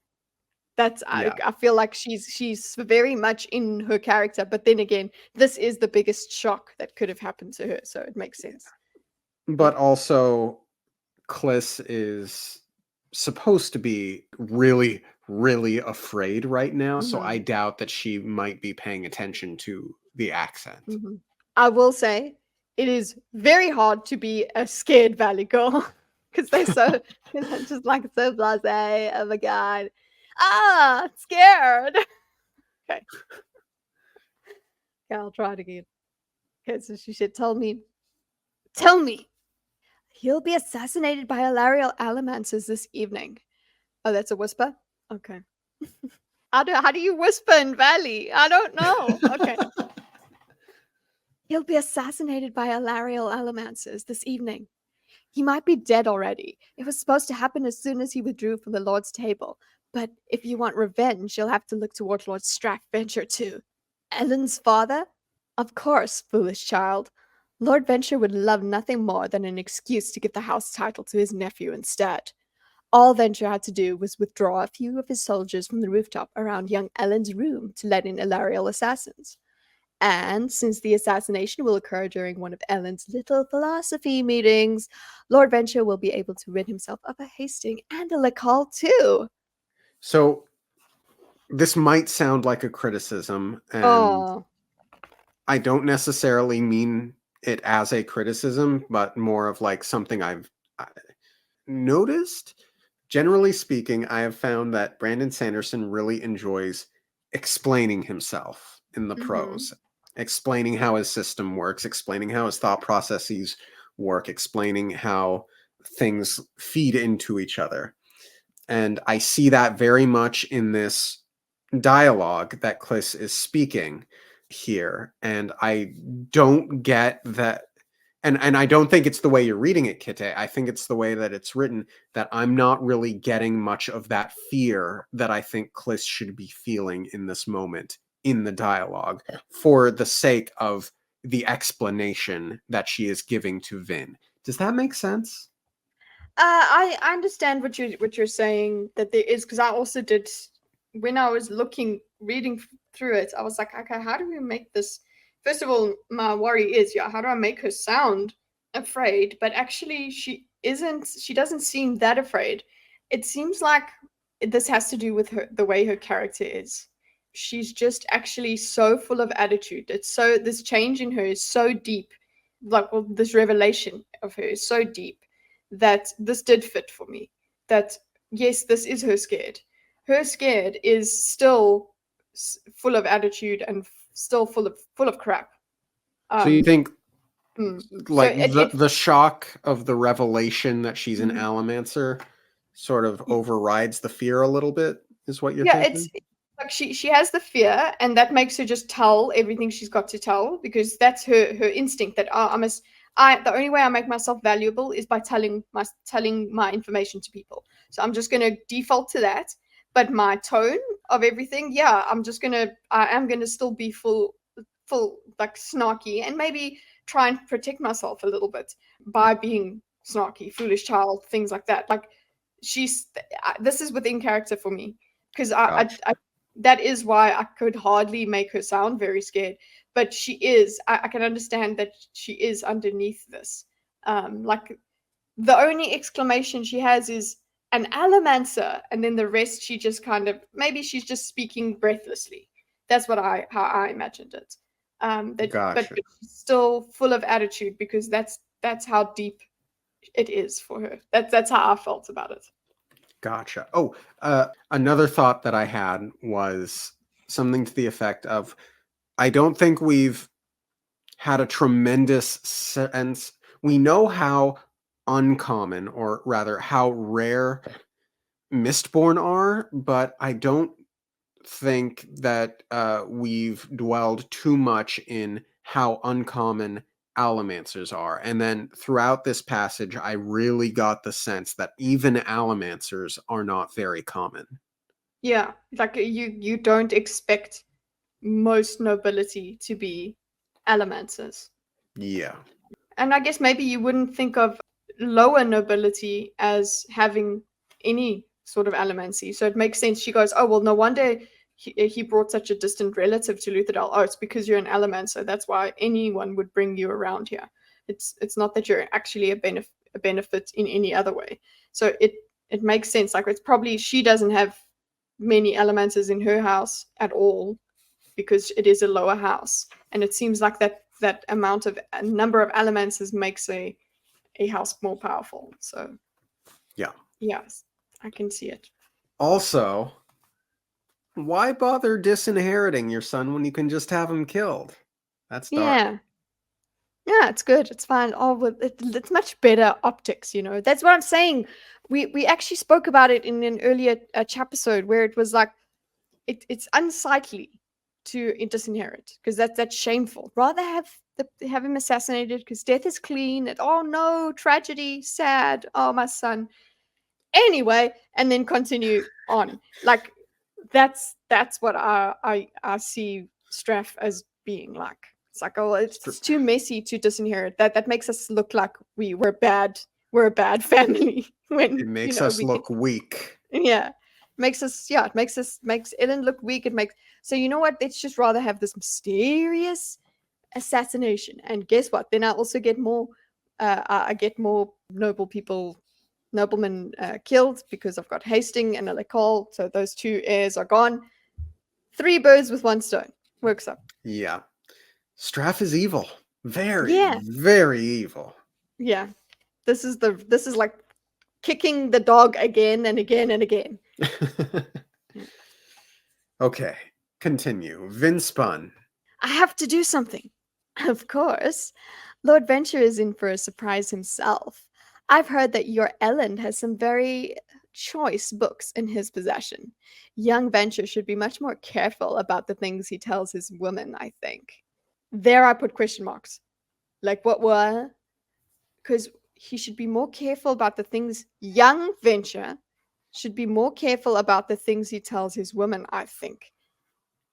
That's I feel like she's very much in her character, but then again, this is the biggest shock that could have happened to her, so it makes sense. But also, Kliss is supposed to be really, really afraid right now, so I doubt that she might be paying attention to the accent. I will say, it is very hard to be a scared Valley girl because they're so just like so blasé. Oh my god, scared. Okay, I'll try it again. Okay, so she said, "Tell me, he'll be assassinated by Alarial Alamancers this evening." Oh, that's a whisper. Okay. How do you whisper in Valley? I don't know. Okay. He'll be assassinated by Alarial Alamancers this evening. He might be dead already. It was supposed to happen as soon as he withdrew from the Lord's table. But if you want revenge, you'll have to look toward Lord Venture too. Elend's father? Of course, foolish child. Lord Venture would love nothing more than an excuse to give the house title to his nephew instead. All Venture had to do was withdraw a few of his soldiers from the rooftop around young Elend's room to let in Alarial assassins. And since the assassination will occur during one of Elend's little philosophy meetings, Lord Venture will be able to rid himself of a Hasting and a Lacalle too. So, this might sound like a criticism, and I don't necessarily mean it as a criticism, but more of like something I've noticed. Generally speaking, I have found that Brandon Sanderson really enjoys explaining himself in the Mhm. prose, explaining how his system works, explaining how his thought processes work, explaining how things feed into each other. And I see that very much in this dialogue that Kliss is speaking here. And I don't get that. And I don't think it's the way you're reading it, Kitte. I think it's the way that it's written, that I'm not really getting much of that fear that I think Kliss should be feeling in this moment in the dialogue for the sake of the explanation that she is giving to Vin. Does that make sense? I understand what you're saying, that there is, because I also did when I was reading through it. I was like, okay, how do we make this? First of all, my worry is, yeah, how do I make her sound afraid? But actually, she isn't. She doesn't seem that afraid. It seems like this has to do with the way her character is. She's just actually so full of attitude. This change in her is so deep, like, well, this revelation of her is so deep that this did fit for me. That yes, this is her scared. Her scared is still full of attitude and still full of crap. So you think like so the shock of the revelation that she's an Mhm. Allomancer sort of overrides the fear a little bit, is what you're yeah, thinking? it's like she has the fear, and that makes her just tell everything she's got to tell, because that's her instinct, that the only way I make myself valuable is by telling my information to people. So I'm just gonna default to that. But my tone of everything, yeah, I am gonna still be full like snarky, and maybe try and protect myself a little bit by being snarky, foolish child, things like that. Like this is within character for me, because Gotcha. I that is why I could hardly make her sound very scared. But she is. I can understand that she is underneath this. Like, the only exclamation she has is an Allomancer, and then the rest she just kind of, maybe she's just speaking breathlessly. That's how I imagined it. But Gotcha. she's still full of attitude, because that's how deep it is for her. That's how I felt about it. Gotcha. Oh, another thought that I had was something to the effect of, I don't think we've had a tremendous sense. We know how uncommon, or rather how rare, Mistborn are, but I don't think that we've dwelled too much in how uncommon Allomancers are. And then throughout this passage, I really got the sense that even Allomancers are not very common. Yeah, like you don't expect most nobility to be Allomancers. Yeah. And I guess maybe you wouldn't think of lower nobility as having any sort of allomancy. So it makes sense. She goes, oh, well, no wonder he brought such a distant relative to Luthadel. Oh, it's because you're an Allomancer. That's why anyone would bring you around here. It's not that you're actually a benefit in any other way. So it makes sense. Like, it's probably she doesn't have many Allomancers in her house at all, because it is a lower house, and it seems like that amount of a number of Allomancers makes a house more powerful. So Yeah. yes, I can see it. Also, why bother disinheriting your son when you can just have him killed? That's dark. Yeah, it's good. It's fine. Oh, well, it's much better optics. That's what I'm saying. We actually spoke about it in an earlier episode, where it was like it's unsightly to disinherit, because that's shameful. Rather have him assassinated, because death is clean. Oh no, tragedy, sad. Oh, my son. Anyway, and then continue on. Like, that's what I see Straff as being like. It's like, oh, it's too messy to disinherit. That makes us look like we're bad. We're a bad family. When It makes us we can, look weak. yeah, makes Elend look weak. It makes, so you know what? Let's just rather have this mysterious assassination. And guess what? Then I also get more. I get more noblemen killed, because I've got Hasting and Alekol. So those two heirs are gone. 3 birds with 1 stone. Works up. Yeah. Straff is evil. Very, Yeah. very evil. Yeah. This is like kicking the dog again and again and again. Okay, continue. Vinspun. I have to do something. Of course. Lord Venture is in for a surprise himself. I've heard that your Elend has some very choice books in his possession. Young Venture should be much more careful about the things he tells his woman, I think. There I put question marks. Like, what? Because he should be more careful about the things young Venture should be more careful about the things he tells his woman, I think.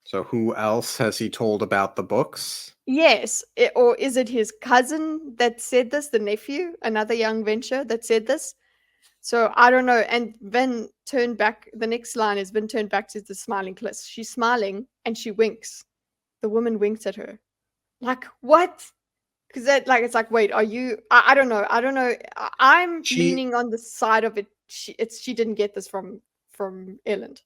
So who else has he told about the books? Yes, or is it his cousin that said this, the nephew, another young Venture that said this? So I don't know. And Vin turned back. The next line is Vin turned back to the smiling Cliss. She's smiling and she winks. The woman winks at her. Like, what? Because that, like, it's like, wait, are you? I don't know. I don't know. I'm She leaning on the side of it. She didn't get this from Elend.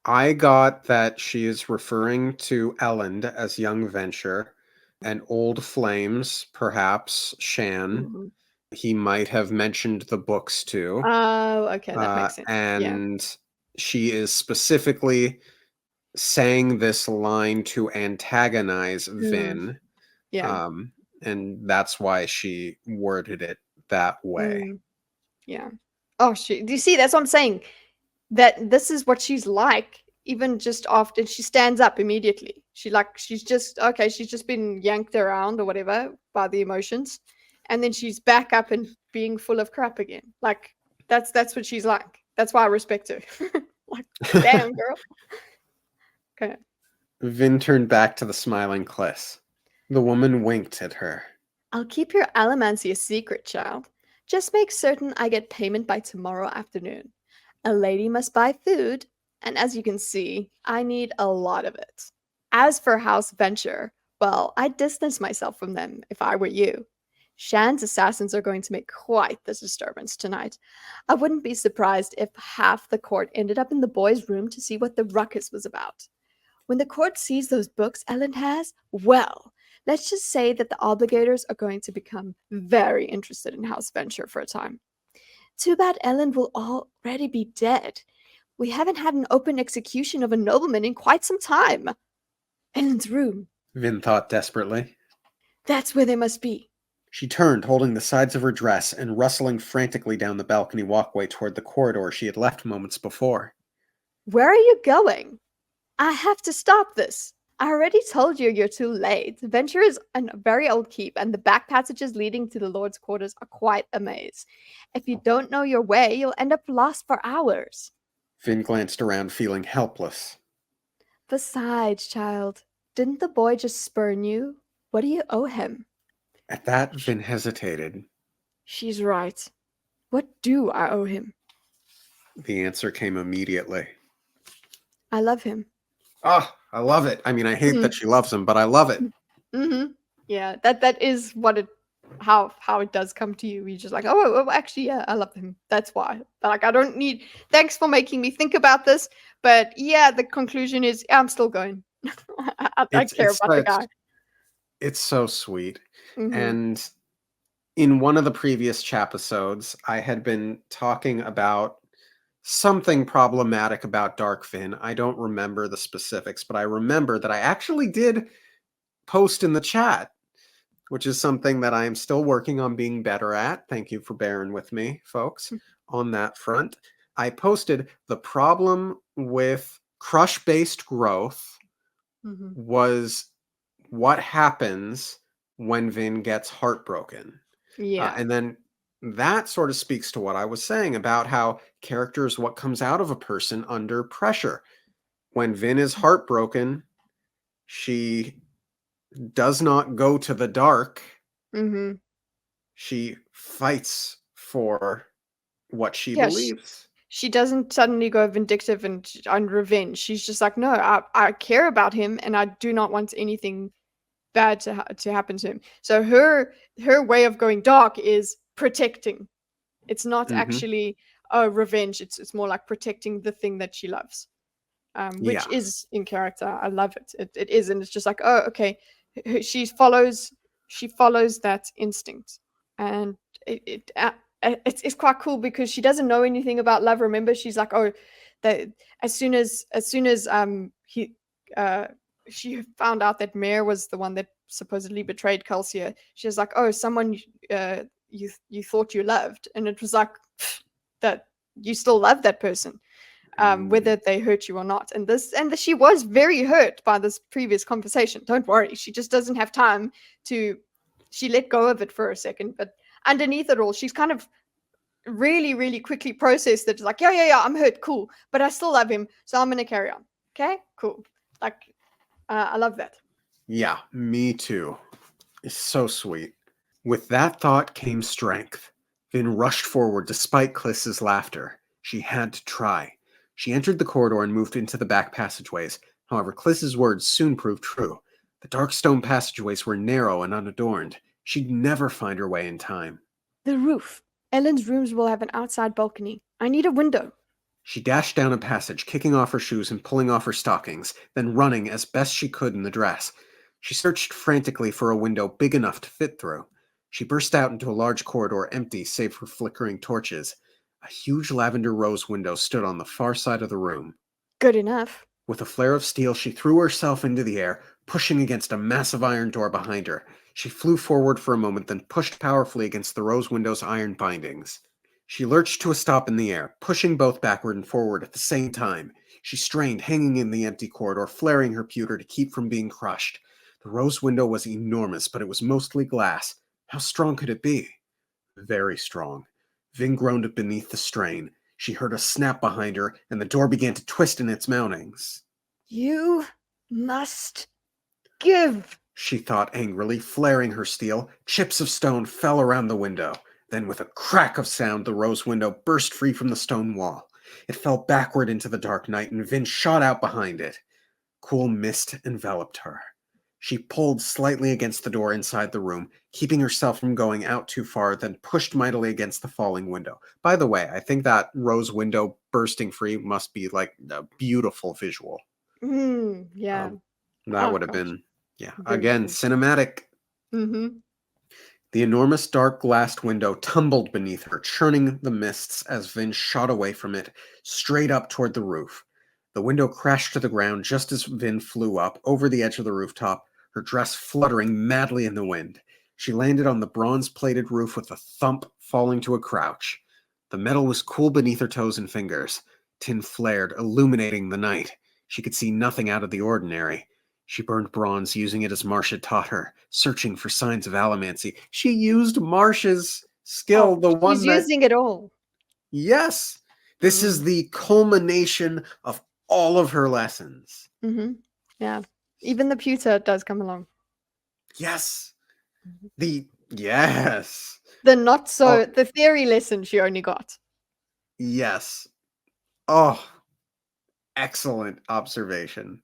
I got that she is referring to Elend as young Venture and old flames, perhaps Shan. Mm-hmm. He might have mentioned the books too. Oh, okay, that makes sense. Yeah. And she is specifically saying this line to antagonize Vin. Yeah. And that's why she worded it that way. Yeah. Oh, do you see? That's what I'm saying. That this is what she's like. Even just after she stands up immediately, she's just been yanked around or whatever by the emotions, and then she's back up and being full of crap again. Like that's what she's like. That's why I respect her. Like, damn girl. Okay. Vin turned back to the smiling Kliss. The woman winked at her. I'll keep your allomancy a secret, child. Just make certain I get payment by tomorrow afternoon. A lady must buy food, and as you can see, I need a lot of it. As for House Venture, well, I'd distance myself from them if I were you. Shan's assassins are going to make quite the disturbance tonight. I wouldn't be surprised if half the court ended up in the boys' room to see what the ruckus was about. When the court sees those books Elend has, well, let's just say that the obligators are going to become very interested in House Venture for a time. Too bad Elend will already be dead. We haven't had an open execution of a nobleman in quite some time. Elend's room. Vin thought desperately. That's where they must be. She turned, holding the sides of her dress and rustling frantically down the balcony walkway toward the corridor she had left moments before. Where are you going? I have to stop this. I already told you you're too late. Venture is a very old keep, and the back passages leading to the Lord's quarters are quite a maze. If you don't know your way, you'll end up lost for hours. Vin glanced around, feeling helpless. Besides, child, didn't the boy just spurn you? What do you owe him? At that, Vin hesitated. She's right. What do I owe him? The answer came immediately. I love him. Oh, I love it. I mean, I hate that she loves him, but I love it. Mm-hmm. Yeah, that is what how it does come to you. You're just like, oh, actually, yeah, I love him. That's why. But, like, I don't need. Thanks for making me think about this. But yeah, the conclusion is I'm still going. I care about the guy. It's so sweet. Mm-hmm. And in one of the previous chapisodes, I had been talking about something problematic about Dark Vin. I don't remember the specifics, but I remember that I actually did post in the chat, which is something that I am still working on being better at. Thank you for bearing with me, folks, on that front. I posted the problem with crush-based growth was what happens when Vin gets heartbroken. Yeah. And then that sort of speaks to what I was saying about how character is what comes out of a person under pressure. When Vin is heartbroken, she does not go to the dark. Mm-hmm. She fights for what she believes. She doesn't suddenly go vindictive and on revenge. She's just like, no, I care about him and I do not want anything bad to happen to him. So her way of going dark is protecting. It's not actually revenge. It's more like protecting the thing that she loves, which is in character. I love it. It is, and it's just like, oh, okay. She follows that instinct, and it's quite cool because she doesn't know anything about love. Remember, she's like, oh, that as soon as she found out that Mare was the one that supposedly betrayed Kelsier, she was like, "Oh, someone you thought you loved," and it was like that you still love that person, whether they hurt you or not. And she was very hurt by this previous conversation. Don't worry, she just doesn't have time to. She let go of it for a second, but underneath it all, she's kind of really, really quickly processed it. Like, yeah, I'm hurt, cool, but I still love him, so I'm gonna carry on. Okay, cool. Like, I love that. Yeah, me too. It's so sweet. With that thought came strength. Vin rushed forward despite Kliss's laughter. She had to try. She entered the corridor and moved into the back passageways. However, Kliss's words soon proved true. The dark stone passageways were narrow and unadorned. She'd never find her way in time. The roof. Elend's rooms will have an outside balcony. I need a window. She dashed down a passage, kicking off her shoes and pulling off her stockings, then running as best she could in the dress. She searched frantically for a window big enough to fit through. She burst out into a large corridor, empty save for flickering torches. A huge lavender rose window stood on the far side of the room. Good enough. With a flare of steel, she threw herself into the air, pushing against a massive iron door behind her. She flew forward for a moment, then pushed powerfully against the rose window's iron bindings. She lurched to a stop in the air, pushing both backward and forward at the same time. She strained, hanging in the empty corridor, flaring her pewter to keep from being crushed. The rose window was enormous, but it was mostly glass. How strong could it be? Very strong. Vin groaned beneath the strain. She heard a snap behind her, and the door began to twist in its mountings. You must give, she thought angrily, flaring her steel. Chips of stone fell around the window. Then with a crack of sound, the rose window burst free from the stone wall. It fell backward into the dark night, and Vin shot out behind it. Cool mist enveloped her. She pulled slightly against the door inside the room, keeping herself from going out too far, then pushed mightily against the falling window. By the way, I think that rose window bursting free must be like a beautiful visual. Yeah. That would have been, very again, cool. Cinematic. Mm-hmm. The enormous dark glassed window tumbled beneath her, churning the mists as Vin shot away from it, straight up toward the roof. The window crashed to the ground just as Vin flew up, over the edge of the rooftop, her dress fluttering madly in the wind. She landed on the bronze-plated roof with a thump, falling to a crouch. The metal was cool beneath her toes and fingers. Tin flared, illuminating the night. She could see nothing out of the ordinary. She burned bronze, using it as Marsh had taught her, searching for signs of allomancy. She used Marsh's skill, the one She's using it all. Yes! This is the culmination of all of her lessons. Mm-hmm. Yeah. Even the pewter does come along. Yes! Yes! The theory lesson she only got. Yes. Oh, excellent observation.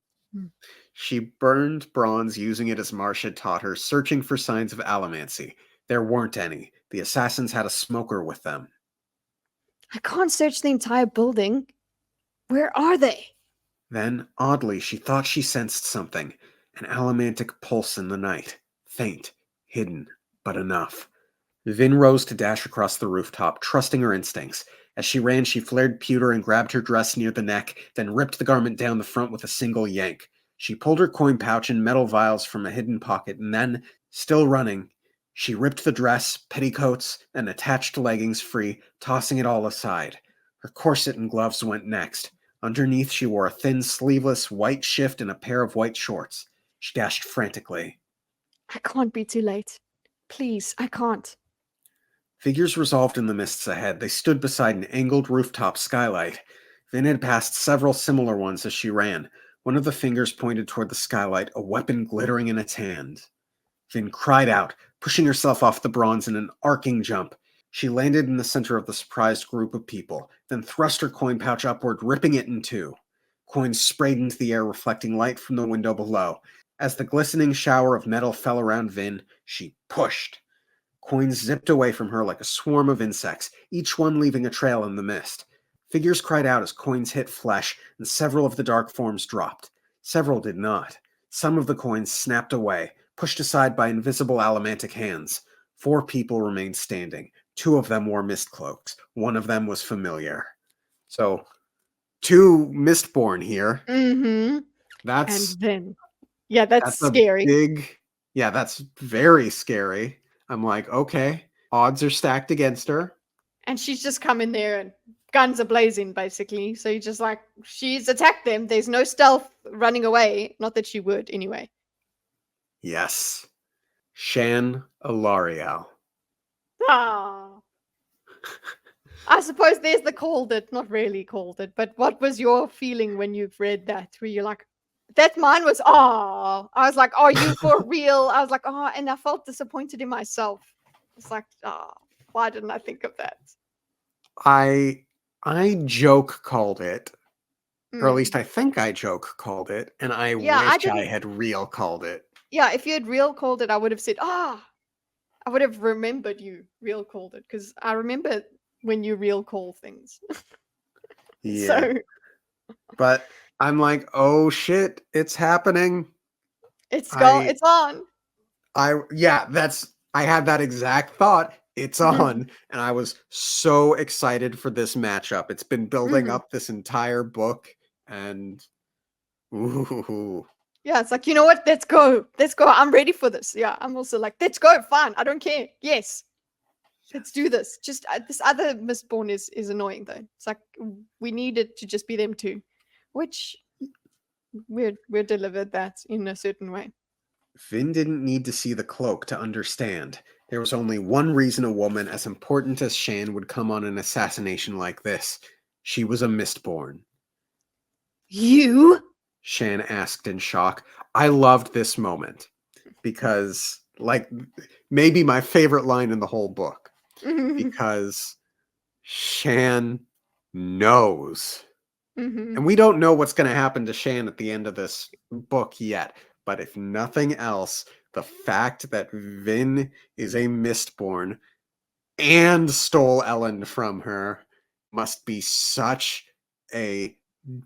She burned bronze using it as Marsh had taught her, searching for signs of allomancy. There weren't any. The assassins had a smoker with them. I can't search the entire building. Where are they? Then, oddly, she thought she sensed something. An allomantic pulse in the night. Faint, hidden, but enough. Vin rose to dash across the rooftop, trusting her instincts. As she ran, she flared pewter and grabbed her dress near the neck, then ripped the garment down the front with a single yank. She pulled her coin pouch and metal vials from a hidden pocket, and then, still running, she ripped the dress, petticoats, and attached leggings free, tossing it all aside. Her corset and gloves went next. Underneath, she wore a thin, sleeveless white shift and a pair of white shorts. She dashed frantically. I can't be too late. Please, I can't. Figures resolved in the mists ahead. They stood beside an angled rooftop skylight. Vin had passed several similar ones as she ran. One of the fingers pointed toward the skylight, a weapon glittering in its hand. Vin cried out, pushing herself off the bronze in an arcing jump. She landed in the center of the surprised group of people, then thrust her coin pouch upward, ripping it in two. Coins sprayed into the air, reflecting light from the window below. As the glistening shower of metal fell around Vin, she pushed. Coins zipped away from her like a swarm of insects, each one leaving a trail in the mist. Figures cried out as coins hit flesh, and several of the dark forms dropped. Several did not. Some of the coins snapped away, pushed aside by invisible allomantic hands. 4 people remained standing. 2 of them wore mist cloaks. 1 of them was familiar. So, 2 Mistborn here. Mm-hmm. That's And then Yeah, that's That's a scary. that's very scary. I'm like, okay, odds are stacked against her. And she's just come in there and guns are blazing, basically. So you're just like, she's attacked them. There's no stealth running away. Not that she would, anyway. Yes. Shan Alariel. Ah. I suppose there's the called it, not really called it, but what was your feeling when you've read that? Were you like, that mine was, oh, I was like, are you for real? I was like, oh, and I felt disappointed in myself. It's like, oh, why didn't I think of that? I joke called it, or at Mm. least I think I joke called it, and I Yeah, I wish I didn't. had real called it. Yeah, if you had real called it, I would have said, ah, I would have remembered you real called it because I remember when you real call things. Yeah. So But I'm like, oh shit, it's happening. it's I on. I had that exact thought. It's on. And I was so excited for this matchup. It's been building up this entire book, and ooh. Yeah, it's like, you know what? Let's go. Let's go. I'm ready for this. Yeah, I'm also like, let's go. Fine. I don't care. Yes. Let's do this. Just this other Mistborn is annoying though. It's like we need it to just be them two, which we're delivered that in a certain way. Vin didn't need to see the cloak to understand. There was only one reason a woman as important as Shan would come on an assassination like this. She was a Mistborn. You? Shan asked in shock. I loved this moment because, like, maybe my favorite line in the whole book, because Shan knows. And we don't know what's going to happen to Shan at the end of this book yet. But if nothing else, the fact that Vin is a Mistborn and stole Elend from her must be such a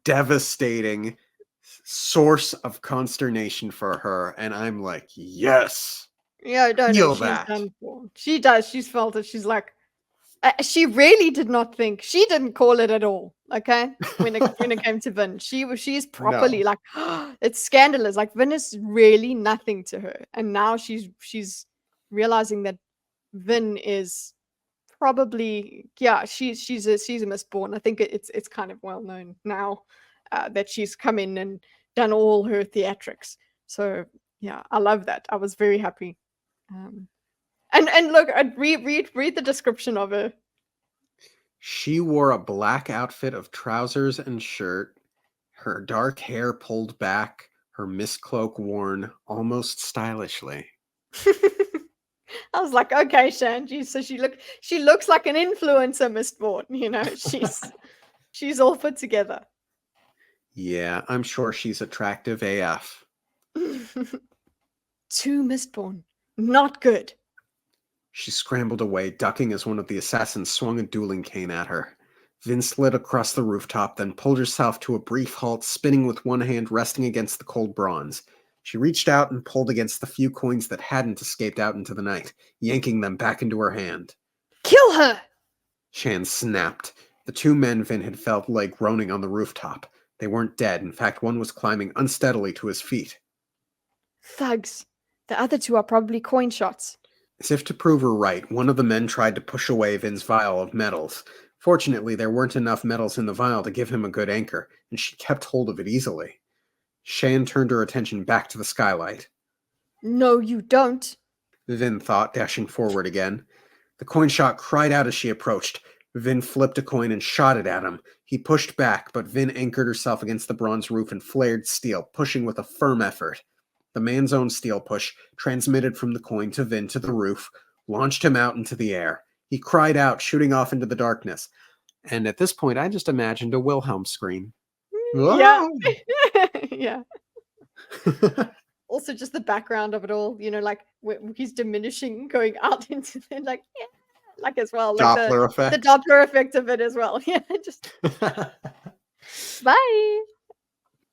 devastating source of consternation for her. And I'm like, yes. Yeah, I don't know. Feel She's that. done for. She does. She's felt it. She's like, she really did not think. She didn't call it at all. Okay, when it came to Vin, she's properly No. like, it's scandalous. Like Vin is really nothing to her, and now she's realizing that Vin is probably, yeah, she's a Mistborn. I think it's kind of well known now that she's come in and done all her theatrics. So yeah, I love that. I was very happy. And look, I'd read the description of her. She wore a black outfit of trousers and shirt, her dark hair pulled back, her mist cloak worn almost stylishly. I was like, okay, Shanji. So she looks like an influencer, Mistborn. You know, she's all put together. Yeah, I'm sure she's attractive AF. Two Mistborn, not good. She scrambled away, ducking as one of the assassins swung a dueling cane at her. Vin slid across the rooftop, then pulled herself to a brief halt, spinning with one hand resting against the cold bronze. She reached out and pulled against the few coins that hadn't escaped out into the night, yanking them back into her hand. Kill her! Shan snapped. The two men Vin had felt lay groaning on the rooftop. They weren't dead. In fact, one was climbing unsteadily to his feet. Thugs. The other two are probably coin shots. As if to prove her right, one of the men tried to push away Vin's vial of metals. Fortunately, there weren't enough metals in the vial to give him a good anchor, and she kept hold of it easily. Shan turned her attention back to the skylight. No, you don't. Vin thought, dashing forward again. The coin shot cried out as she approached. Vin flipped a coin and shot it at him. He pushed back, but Vin anchored herself against the bronze roof and flared steel, pushing with a firm effort. The man's own steel push, transmitted from the coin to Vin to the roof, launched him out into the air. He cried out, shooting off into the darkness. And at this point, I just imagined a Wilhelm scream. Yeah. Yeah. Also, just the background of it all, you know, like he's diminishing, going out into the, like, yeah, like as well. Like Doppler effect. The Doppler effect of it as well. Yeah, just bye.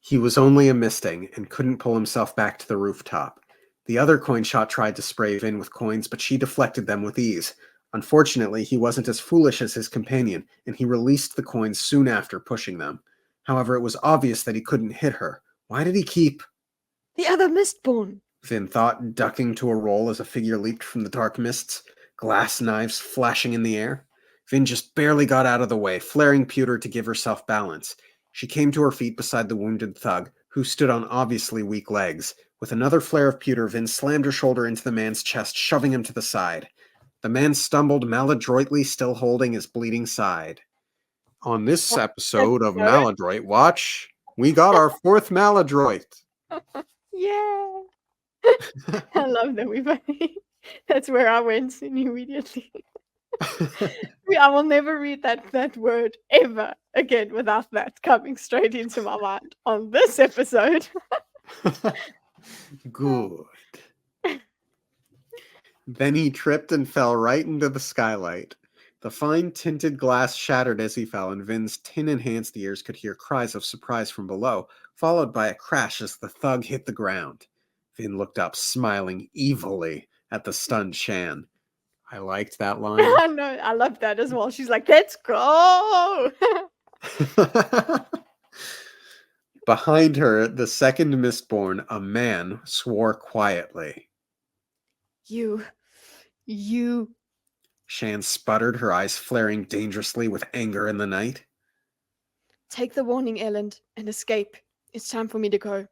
He was only a misting and couldn't pull himself back to the rooftop. The other coin shot tried to spray Vin with coins, but she deflected them with ease. Unfortunately, he wasn't as foolish as his companion, and he released the coins soon after pushing them. However, it was obvious that he couldn't hit her. Why did he keep... The other Mistborn. Vin thought, ducking to a roll as a figure leaped from the dark mists, glass knives flashing in the air. Vin just barely got out of the way, flaring pewter to give herself balance. She came to her feet beside the wounded thug, who stood on obviously weak legs. With another flare of pewter, Vin slammed her shoulder into the man's chest, shoving him to the side. The man stumbled maladroitly, still holding his bleeding side. On this episode of Maladroit Watch, we got our fourth Maladroit. Yeah. I love that we that's where I went immediately. I will never read that word ever again without that coming straight into my mind on this episode. Good. Then he tripped and fell right into the skylight. The fine tinted glass shattered as he fell, and Vin's tin-enhanced ears could hear cries of surprise from below, followed by a crash as the thug hit the ground. Vin looked up, smiling evilly at the stunned Shan. I liked that line. I know, I love that as well. She's like, let's go! Behind her, the second Mistborn, a man, swore quietly. You. Shan sputtered, her eyes flaring dangerously with anger in the night. Take the warning, Elend, and escape. It's time for me to go.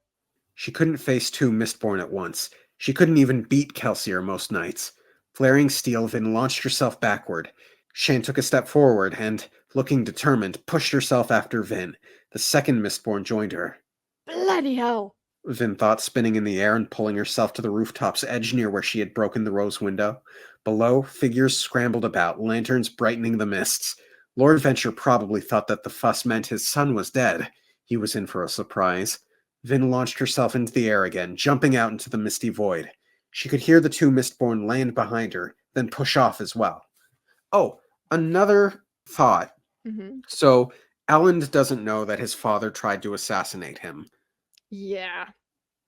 She couldn't face two Mistborn at once. She couldn't even beat Kelsier most nights. Flaring steel, Vin launched herself backward. Shan took a step forward and, looking determined, pushed herself after Vin. The second Mistborn joined her. Bloody hell! Vin thought, spinning in the air and pulling herself to the rooftop's edge near where she had broken the rose window. Below, figures scrambled about, lanterns brightening the mists. Lord Venture probably thought that the fuss meant his son was dead. He was in for a surprise. Vin launched herself into the air again, jumping out into the misty void. She could hear the two Mistborn land behind her, then push off as well. Oh, another thought. Mm-hmm. So, Elend doesn't know that his father tried to assassinate him. Yeah.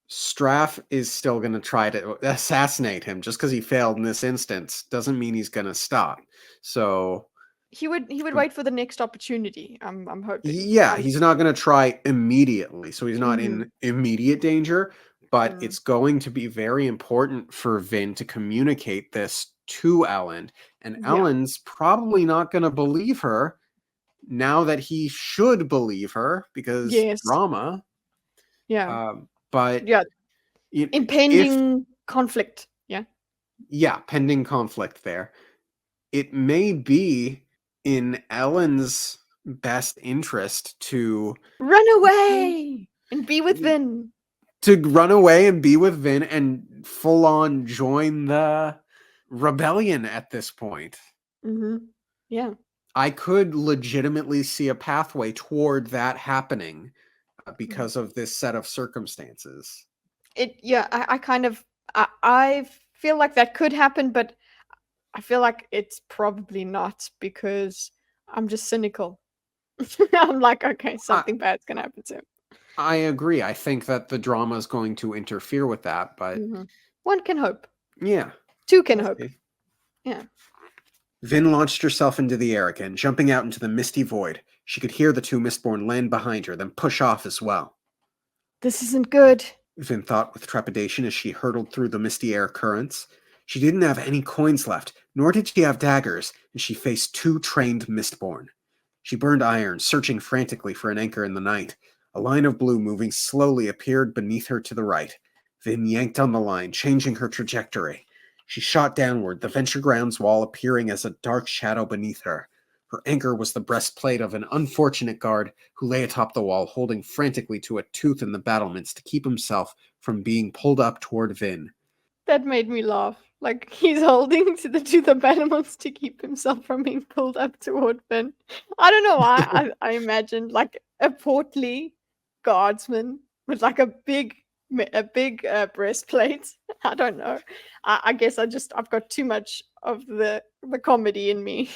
Straff is still going to try to assassinate him. Just because he failed in this instance doesn't mean he's going to stop. So he would wait for the next opportunity. I'm hoping. Yeah, he's not going to try immediately. So he's not in immediate danger, but it's going to be very important for Vin to communicate this to Elend, and Elend's probably not going to believe her now that he should believe her because drama. Yeah. But impending conflict. Yeah, pending conflict there. It may be in Elend's best interest to run away and be with Vin. To run away and be with Vin and full on join the rebellion at this point. Mm-hmm. Yeah. I could legitimately see a pathway toward that happening because of this set of circumstances. I feel like that could happen, but I feel like it's probably not because I'm just cynical. I'm like, okay, something bad's gonna happen to him. I agree. I think that the drama is going to interfere with that, but one can hope. Yeah. Two can hope. Yeah. Vin launched herself into the air again, jumping out into the misty void. She could hear the two Mistborn land behind her, then push off as well. This isn't good, Vin thought with trepidation as she hurtled through the misty air currents. She didn't have any coins left, nor did she have daggers, and she faced two trained Mistborn. She burned iron, searching frantically for an anchor in the night. A line of blue moving slowly appeared beneath her to the right. Vin yanked on the line, changing her trajectory. She shot downward, the Venture Grounds wall appearing as a dark shadow beneath her. Her anchor was the breastplate of an unfortunate guard who lay atop the wall, holding frantically to a tooth in the battlements to keep himself from being pulled up toward Vin. That made me laugh. Like, he's holding to the battlements to keep himself from being pulled up toward Vin. I don't know why. I imagined, like, a portly guardsman with, like, a big breastplate. I don't know. I guess I've got too much of the comedy in me.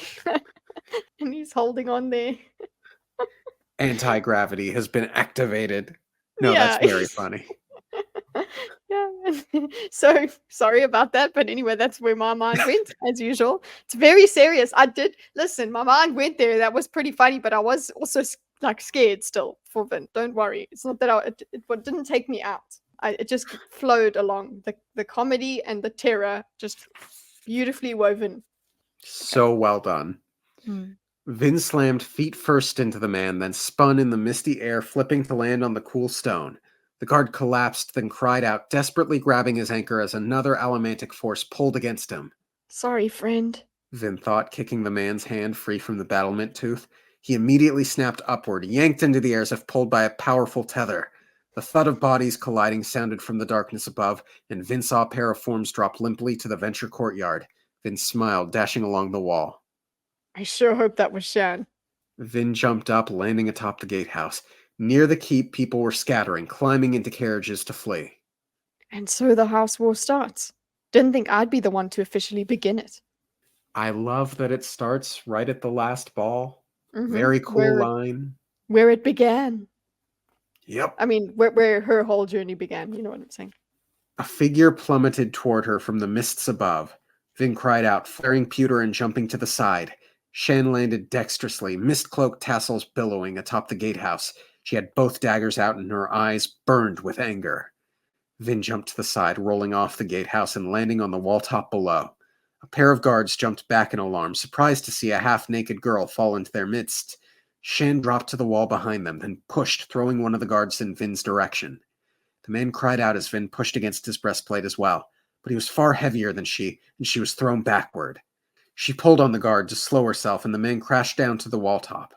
And he's holding on there. Anti-gravity has been activated. No, that's very funny. Yeah. So sorry about that, but anyway, that's where my mind went as usual. It's very serious. Listen, my mind went there. That was pretty funny, but I was also like scared still for Vin. Don't worry. It's not that it didn't take me out. It just flowed along. The comedy and the terror just beautifully woven. So well done. Mm. Vin slammed feet first into the man, then spun in the misty air, flipping to land on the cool stone. The guard collapsed, then cried out, desperately grabbing his anchor as another allomantic force pulled against him. Sorry, friend. Vin thought, kicking the man's hand free from the battlement tooth. He immediately snapped upward, yanked into the air as if pulled by a powerful tether. The thud of bodies colliding sounded from the darkness above, and Vin saw a pair of forms drop limply to the venture courtyard. Vin smiled, dashing along the wall. I sure hope that was Shan. Vin jumped up, landing atop the gatehouse. Near the keep, people were scattering, climbing into carriages to flee. And so the house war starts. Didn't think I'd be the one to officially begin it. I love that it starts right at the last ball. Mhm. Very cool line. Where it began. Yep. I mean, where her whole journey began. You know what I'm saying? A figure plummeted toward her from the mists above. Vin cried out, flaring pewter and jumping to the side. Shan landed dexterously, mist-cloaked tassels billowing atop the gatehouse. She had both daggers out and her eyes burned with anger. Vin jumped to the side, rolling off the gatehouse and landing on the wall top below. A pair of guards jumped back in alarm, surprised to see a half-naked girl fall into their midst. Shan dropped to the wall behind them, then pushed, throwing one of the guards in Vin's direction. The man cried out as Vin pushed against his breastplate as well, but he was far heavier than she, and she was thrown backward. She pulled on the guard to slow herself, and the man crashed down to the wall top.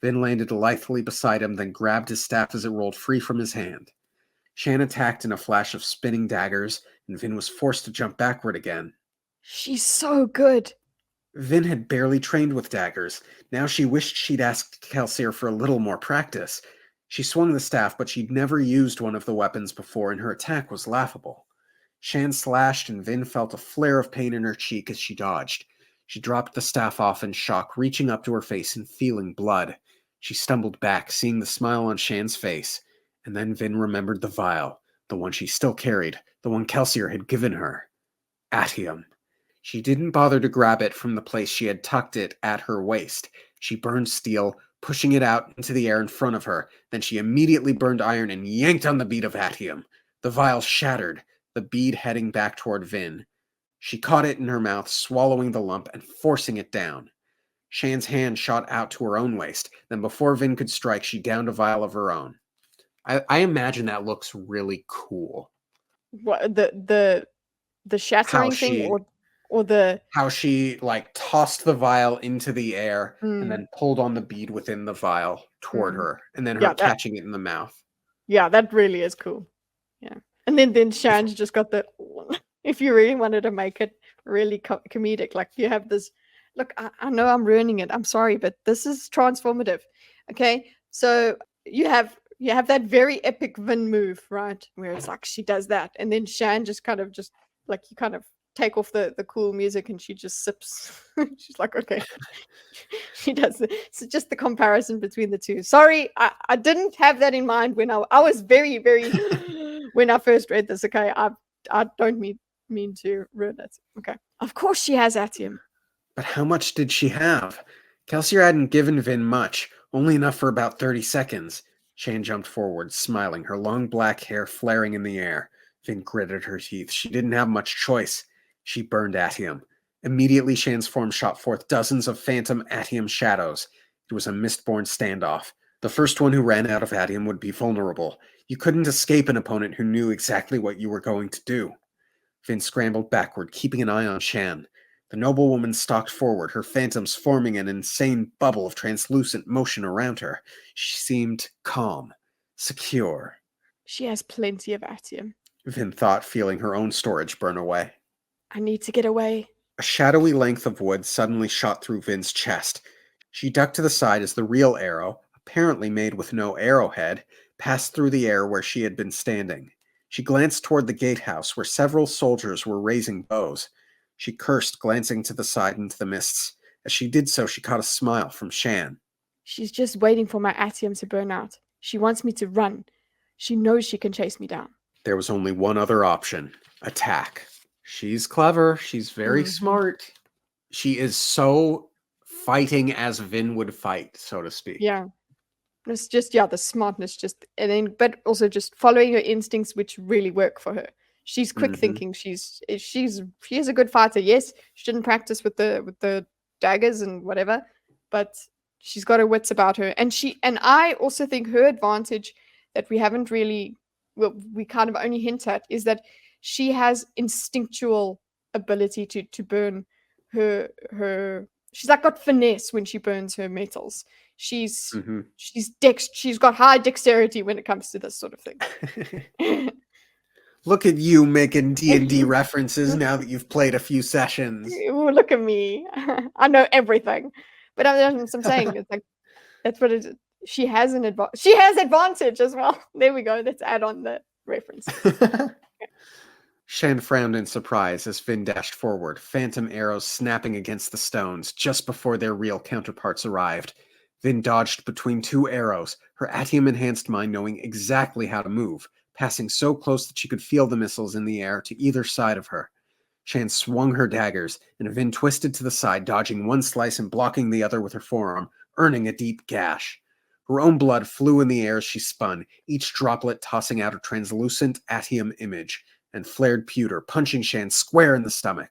Vin landed lithely beside him, then grabbed his staff as it rolled free from his hand. Shan attacked in a flash of spinning daggers, and Vin was forced to jump backward again. She's so good. Vin had barely trained with daggers. Now she wished she'd asked Kelsier for a little more practice. She swung the staff, but she'd never used one of the weapons before, and her attack was laughable. Shan slashed, and Vin felt a flare of pain in her cheek as she dodged. She dropped the staff off in shock, reaching up to her face and feeling blood. She stumbled back, seeing the smile on Shan's face. And then Vin remembered the vial, the one she still carried, the one Kelsier had given her. Atium. She didn't bother to grab it from the place she had tucked it at her waist. She burned steel, pushing it out into the air in front of her. Then she immediately burned iron and yanked on the bead of Atium. The vial shattered, the bead heading back toward Vin. She caught it in her mouth, swallowing the lump and forcing it down. Shan's hand shot out to her own waist. Then before Vin could strike, she downed a vial of her own. I imagine that looks really cool. What the shattering thing, or the how she like tossed the vial into the air and then pulled on the bead within the vial toward her, and then her catching it in the mouth. Yeah, that really is cool. Yeah, and then Shan's just got the. If you really wanted to make it really comedic, like you have this. Look, I know I'm ruining it. I'm sorry, but this is transformative. Okay, so you have that very epic Vin move, right? Where it's like she does that, and then Shan just kind of like you kind of take off the cool music and she just sips. She's like, okay. She does it. So just the comparison between the two. Sorry, I didn't have that in mind when I was very, very when I first read this. Okay, I don't mean to ruin it. Okay. Of course she has Atium. But how much did she have? Kelsier hadn't given Vin much, only enough for about 30 seconds. Shan jumped forward, smiling, her long black hair flaring in the air. Vin gritted her teeth. She didn't have much choice. She burned Atium. Immediately, Shan's form shot forth dozens of phantom Atium shadows. It was a Mistborn standoff. The first one who ran out of Atium would be vulnerable. You couldn't escape an opponent who knew exactly what you were going to do. Vin scrambled backward, keeping an eye on Shan. The noblewoman stalked forward, her phantoms forming an insane bubble of translucent motion around her. She seemed calm, secure. She has plenty of Atium, Vin thought, feeling her own storage burn away. I need to get away. A shadowy length of wood suddenly shot through Vin's chest. She ducked to the side as the real arrow, apparently made with no arrowhead, passed through the air where she had been standing. She glanced toward the gatehouse, where several soldiers were raising bows. She cursed, glancing to the side into the mists. As she did so, she caught a smile from Shan. She's just waiting for my Atium to burn out. She wants me to run. She knows she can chase me down. There was only one other option. Attack. She's clever. She's very smart. She is so fighting as Vin would fight, so to speak. Yeah. It's just, yeah, the smartness, just, and then, but also just following her instincts, which really work for her. She's quick thinking. She is a good fighter. Yes, she didn't practice with the daggers and whatever, but she's got her wits about her. And I also think her advantage that we haven't really, well, we kind of only hint at, is that she has instinctual ability to burn her. She's like got finesse when she burns her metals. She's Mm-hmm. she's got high dexterity when it comes to this sort of thing. Look at you making D&D references now that you've played a few sessions. Ooh, look at me. I know everything. But that's what I'm saying. It's like, that's what it is. She has advantage as well. There we go. Let's add on the reference. Shan frowned in surprise as Finn dashed forward, phantom arrows snapping against the stones just before their real counterparts arrived. Finn dodged between two arrows, her atium-enhanced mind knowing exactly how to move, passing so close that she could feel the missiles in the air to either side of her. Shan swung her daggers, and Vin twisted to the side, dodging one slice and blocking the other with her forearm, earning a deep gash. Her own blood flew in the air as she spun, each droplet tossing out a translucent atium image, and flared pewter, punching Shan square in the stomach.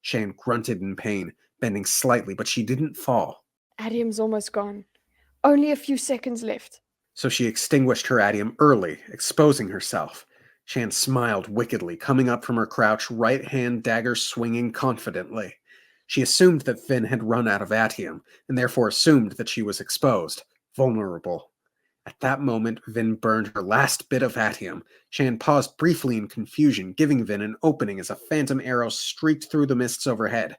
Shan grunted in pain, bending slightly, but she didn't fall. Atium's almost gone. Only a few seconds left. So she extinguished her atium early, exposing herself. Shan smiled wickedly, coming up from her crouch, right hand dagger swinging confidently. She assumed that Finn had run out of atium, and therefore assumed that she was exposed, vulnerable. At that moment, Vin burned her last bit of atium. Shan paused briefly in confusion, giving Vin an opening as a phantom arrow streaked through the mists overhead.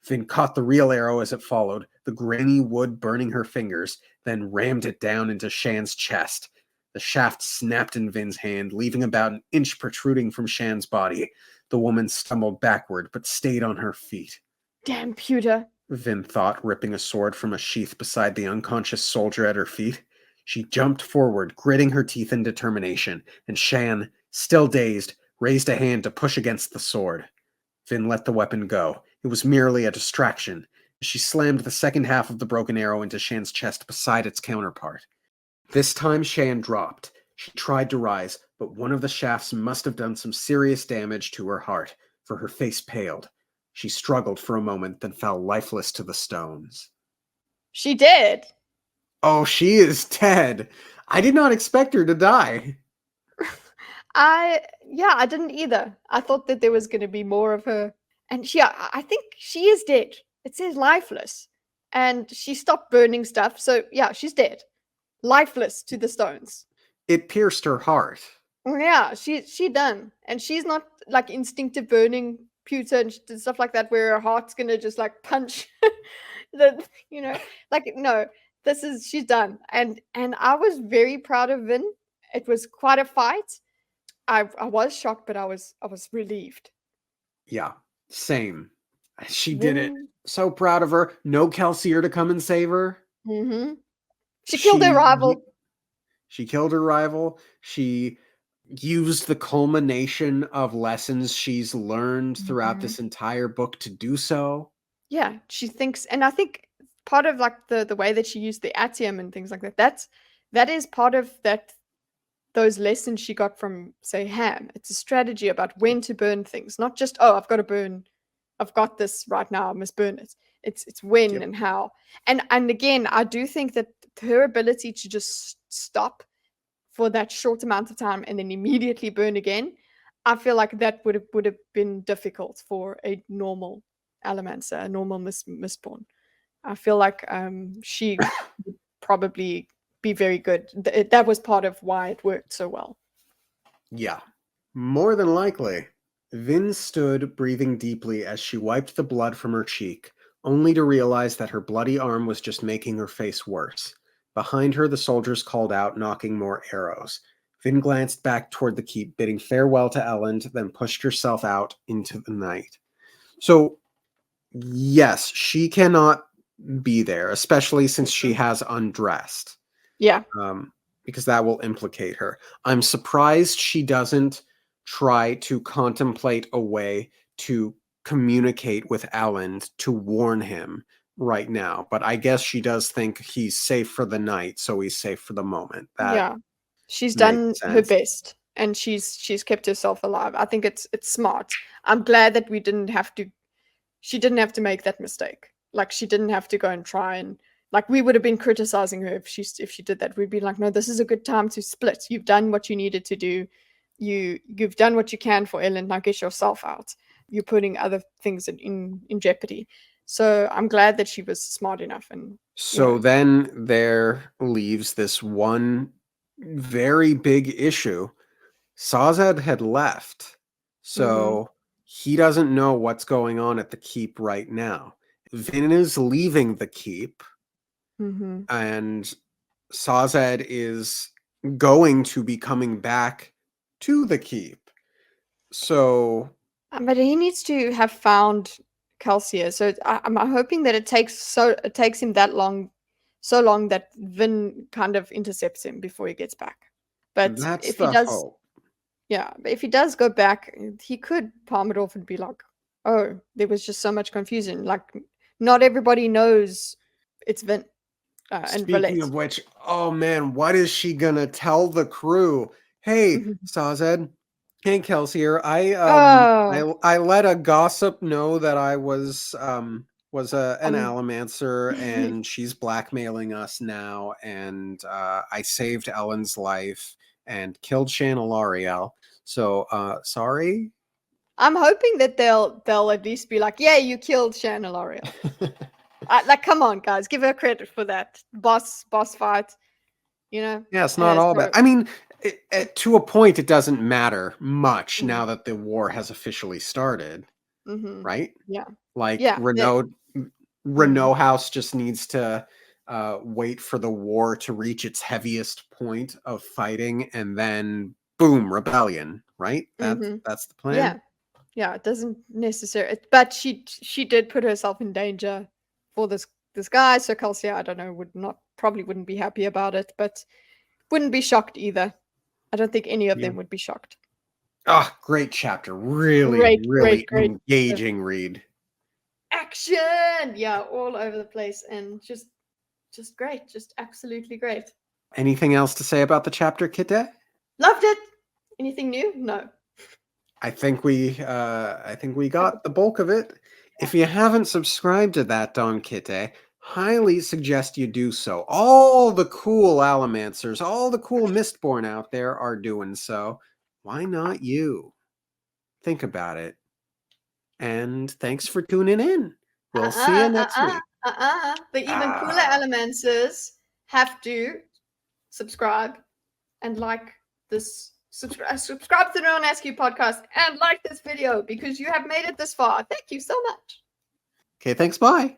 Vin caught the real arrow as it followed, the grainy wood burning her fingers, then rammed it down into Shan's chest. The shaft snapped in Vin's hand, leaving about an inch protruding from Shan's body. The woman stumbled backward, but stayed on her feet. Damn pewter, Vin thought, ripping a sword from a sheath beside the unconscious soldier at her feet. She jumped forward, gritting her teeth in determination, and Shan, still dazed, raised a hand to push against the sword. Vin let the weapon go. It was merely a distraction. She slammed the second half of the broken arrow into Shan's chest beside its counterpart. This time Shan dropped. She tried to rise, but one of the shafts must have done some serious damage to her heart, for her face paled. She struggled for a moment, then fell lifeless to the stones. she did. Oh, she is dead. I did not expect her to die. I didn't either. I thought that there was going to be more of her. And I think she is dead. It says lifeless. And she stopped burning stuff. So, yeah, she's dead. Lifeless to the stones. It pierced her heart. Yeah, she done. And she's not like instinctive burning pewter and stuff like that where her heart's going to just like punch like, no, she's done. And I was very proud of Vin. It was quite a fight. I was shocked, but I was relieved. Yeah, same. She did it. So proud of her. No Kelsier to come and save her. Mm-hmm. She killed her rival. She killed her rival. She used the culmination of lessons she's learned throughout this entire book to do so. Yeah, she thinks, and I think part of like the way that she used the atium and things like that is part of those lessons she got from, say, Ham. It's a strategy about when to burn things, not just, oh, I've got this right now, I must burn it. It's when and how. And again, I do think that her ability to just stop for that short amount of time and then immediately burn again, I feel like that would have been difficult for a normal Allomancer, a normal Mistborn. I feel like she would probably be very good. That was part of why it worked so well. Yeah, more than likely. Vin stood, breathing deeply as she wiped the blood from her cheek, only to realize that her bloody arm was just making her face worse. Behind her, the soldiers called out, knocking more arrows. Vin glanced back toward the keep, bidding farewell to Elend, then pushed herself out into the night. So, yes, she cannot be there, especially since she has undressed. Yeah. Because that will implicate her. I'm surprised she doesn't try to contemplate a way to communicate with Elend to warn him right now, but I guess she does think he's safe for the night, so he's safe for the moment. That Yeah. She's makes done her sense. best, and she's kept herself alive. I think it's smart. I'm glad that she didn't have to make that mistake. Like, she didn't have to go and try and, like, we would have been criticizing her if she did that. We'd be like, no, this is a good time to split. You've done what you needed to do. You've done what you can for Ellen. Now get yourself out. You're putting other things in jeopardy. So I'm glad that she was smart enough. And So then there leaves this one very big issue. Sazed had left, so he doesn't know what's going on at the keep right now. Vin is leaving the keep, and Sazed is going to be coming back to the keep. So but he needs to have found Calcia. So I'm hoping that it takes him so long that Vin kind of intercepts him before he gets back. But that's if he the does, hope. yeah, but if he does go back, he could palm it off and be like, "Oh, there was just so much confusion. Like, not everybody knows it's Vin." And Speaking relate. of which, oh man, what is she gonna tell the crew? Hey, Sazed, hey Kelsier, Oh. I let a gossip know that I was an allomancer and she's blackmailing us now, and I saved Ellen's life and killed Chanelariel. So sorry. I'm hoping that they'll at least be like, "Yeah, you killed Chanelariel." Like, come on, guys, give her credit for that boss fight. Yeah, it's not all bad. I mean, to a point, it doesn't matter much now that the war has officially started, right? Yeah. Like Yeah. Renault House just needs to wait for the war to reach its heaviest point of fighting, and then boom, rebellion, right? That's the plan. Yeah. Yeah. It doesn't necessarily, but she did put herself in danger for this guy. So Calcia, I don't know, probably wouldn't be happy about it, but wouldn't be shocked either. I don't think any of them would be shocked. Ah, great chapter. Really, really Great engaging read. action. Yeah, all over the place, and just great, just absolutely great. Anything else to say about the chapter, Kitteh? Loved it. Anything new? No. I think we got the bulk of it. If you haven't subscribed to ThatDarnKitteh, highly suggest you do so. All the cool Allomancers, all the cool Mistborn out there are doing so. Why not you? Think about it. And thanks for tuning in. We'll see you next week. The even cooler Allomancers have to subscribe and like this. Subscribe to the Don't Ask You podcast and like this video because you have made it this far. Thank you so much. Okay, thanks. Bye.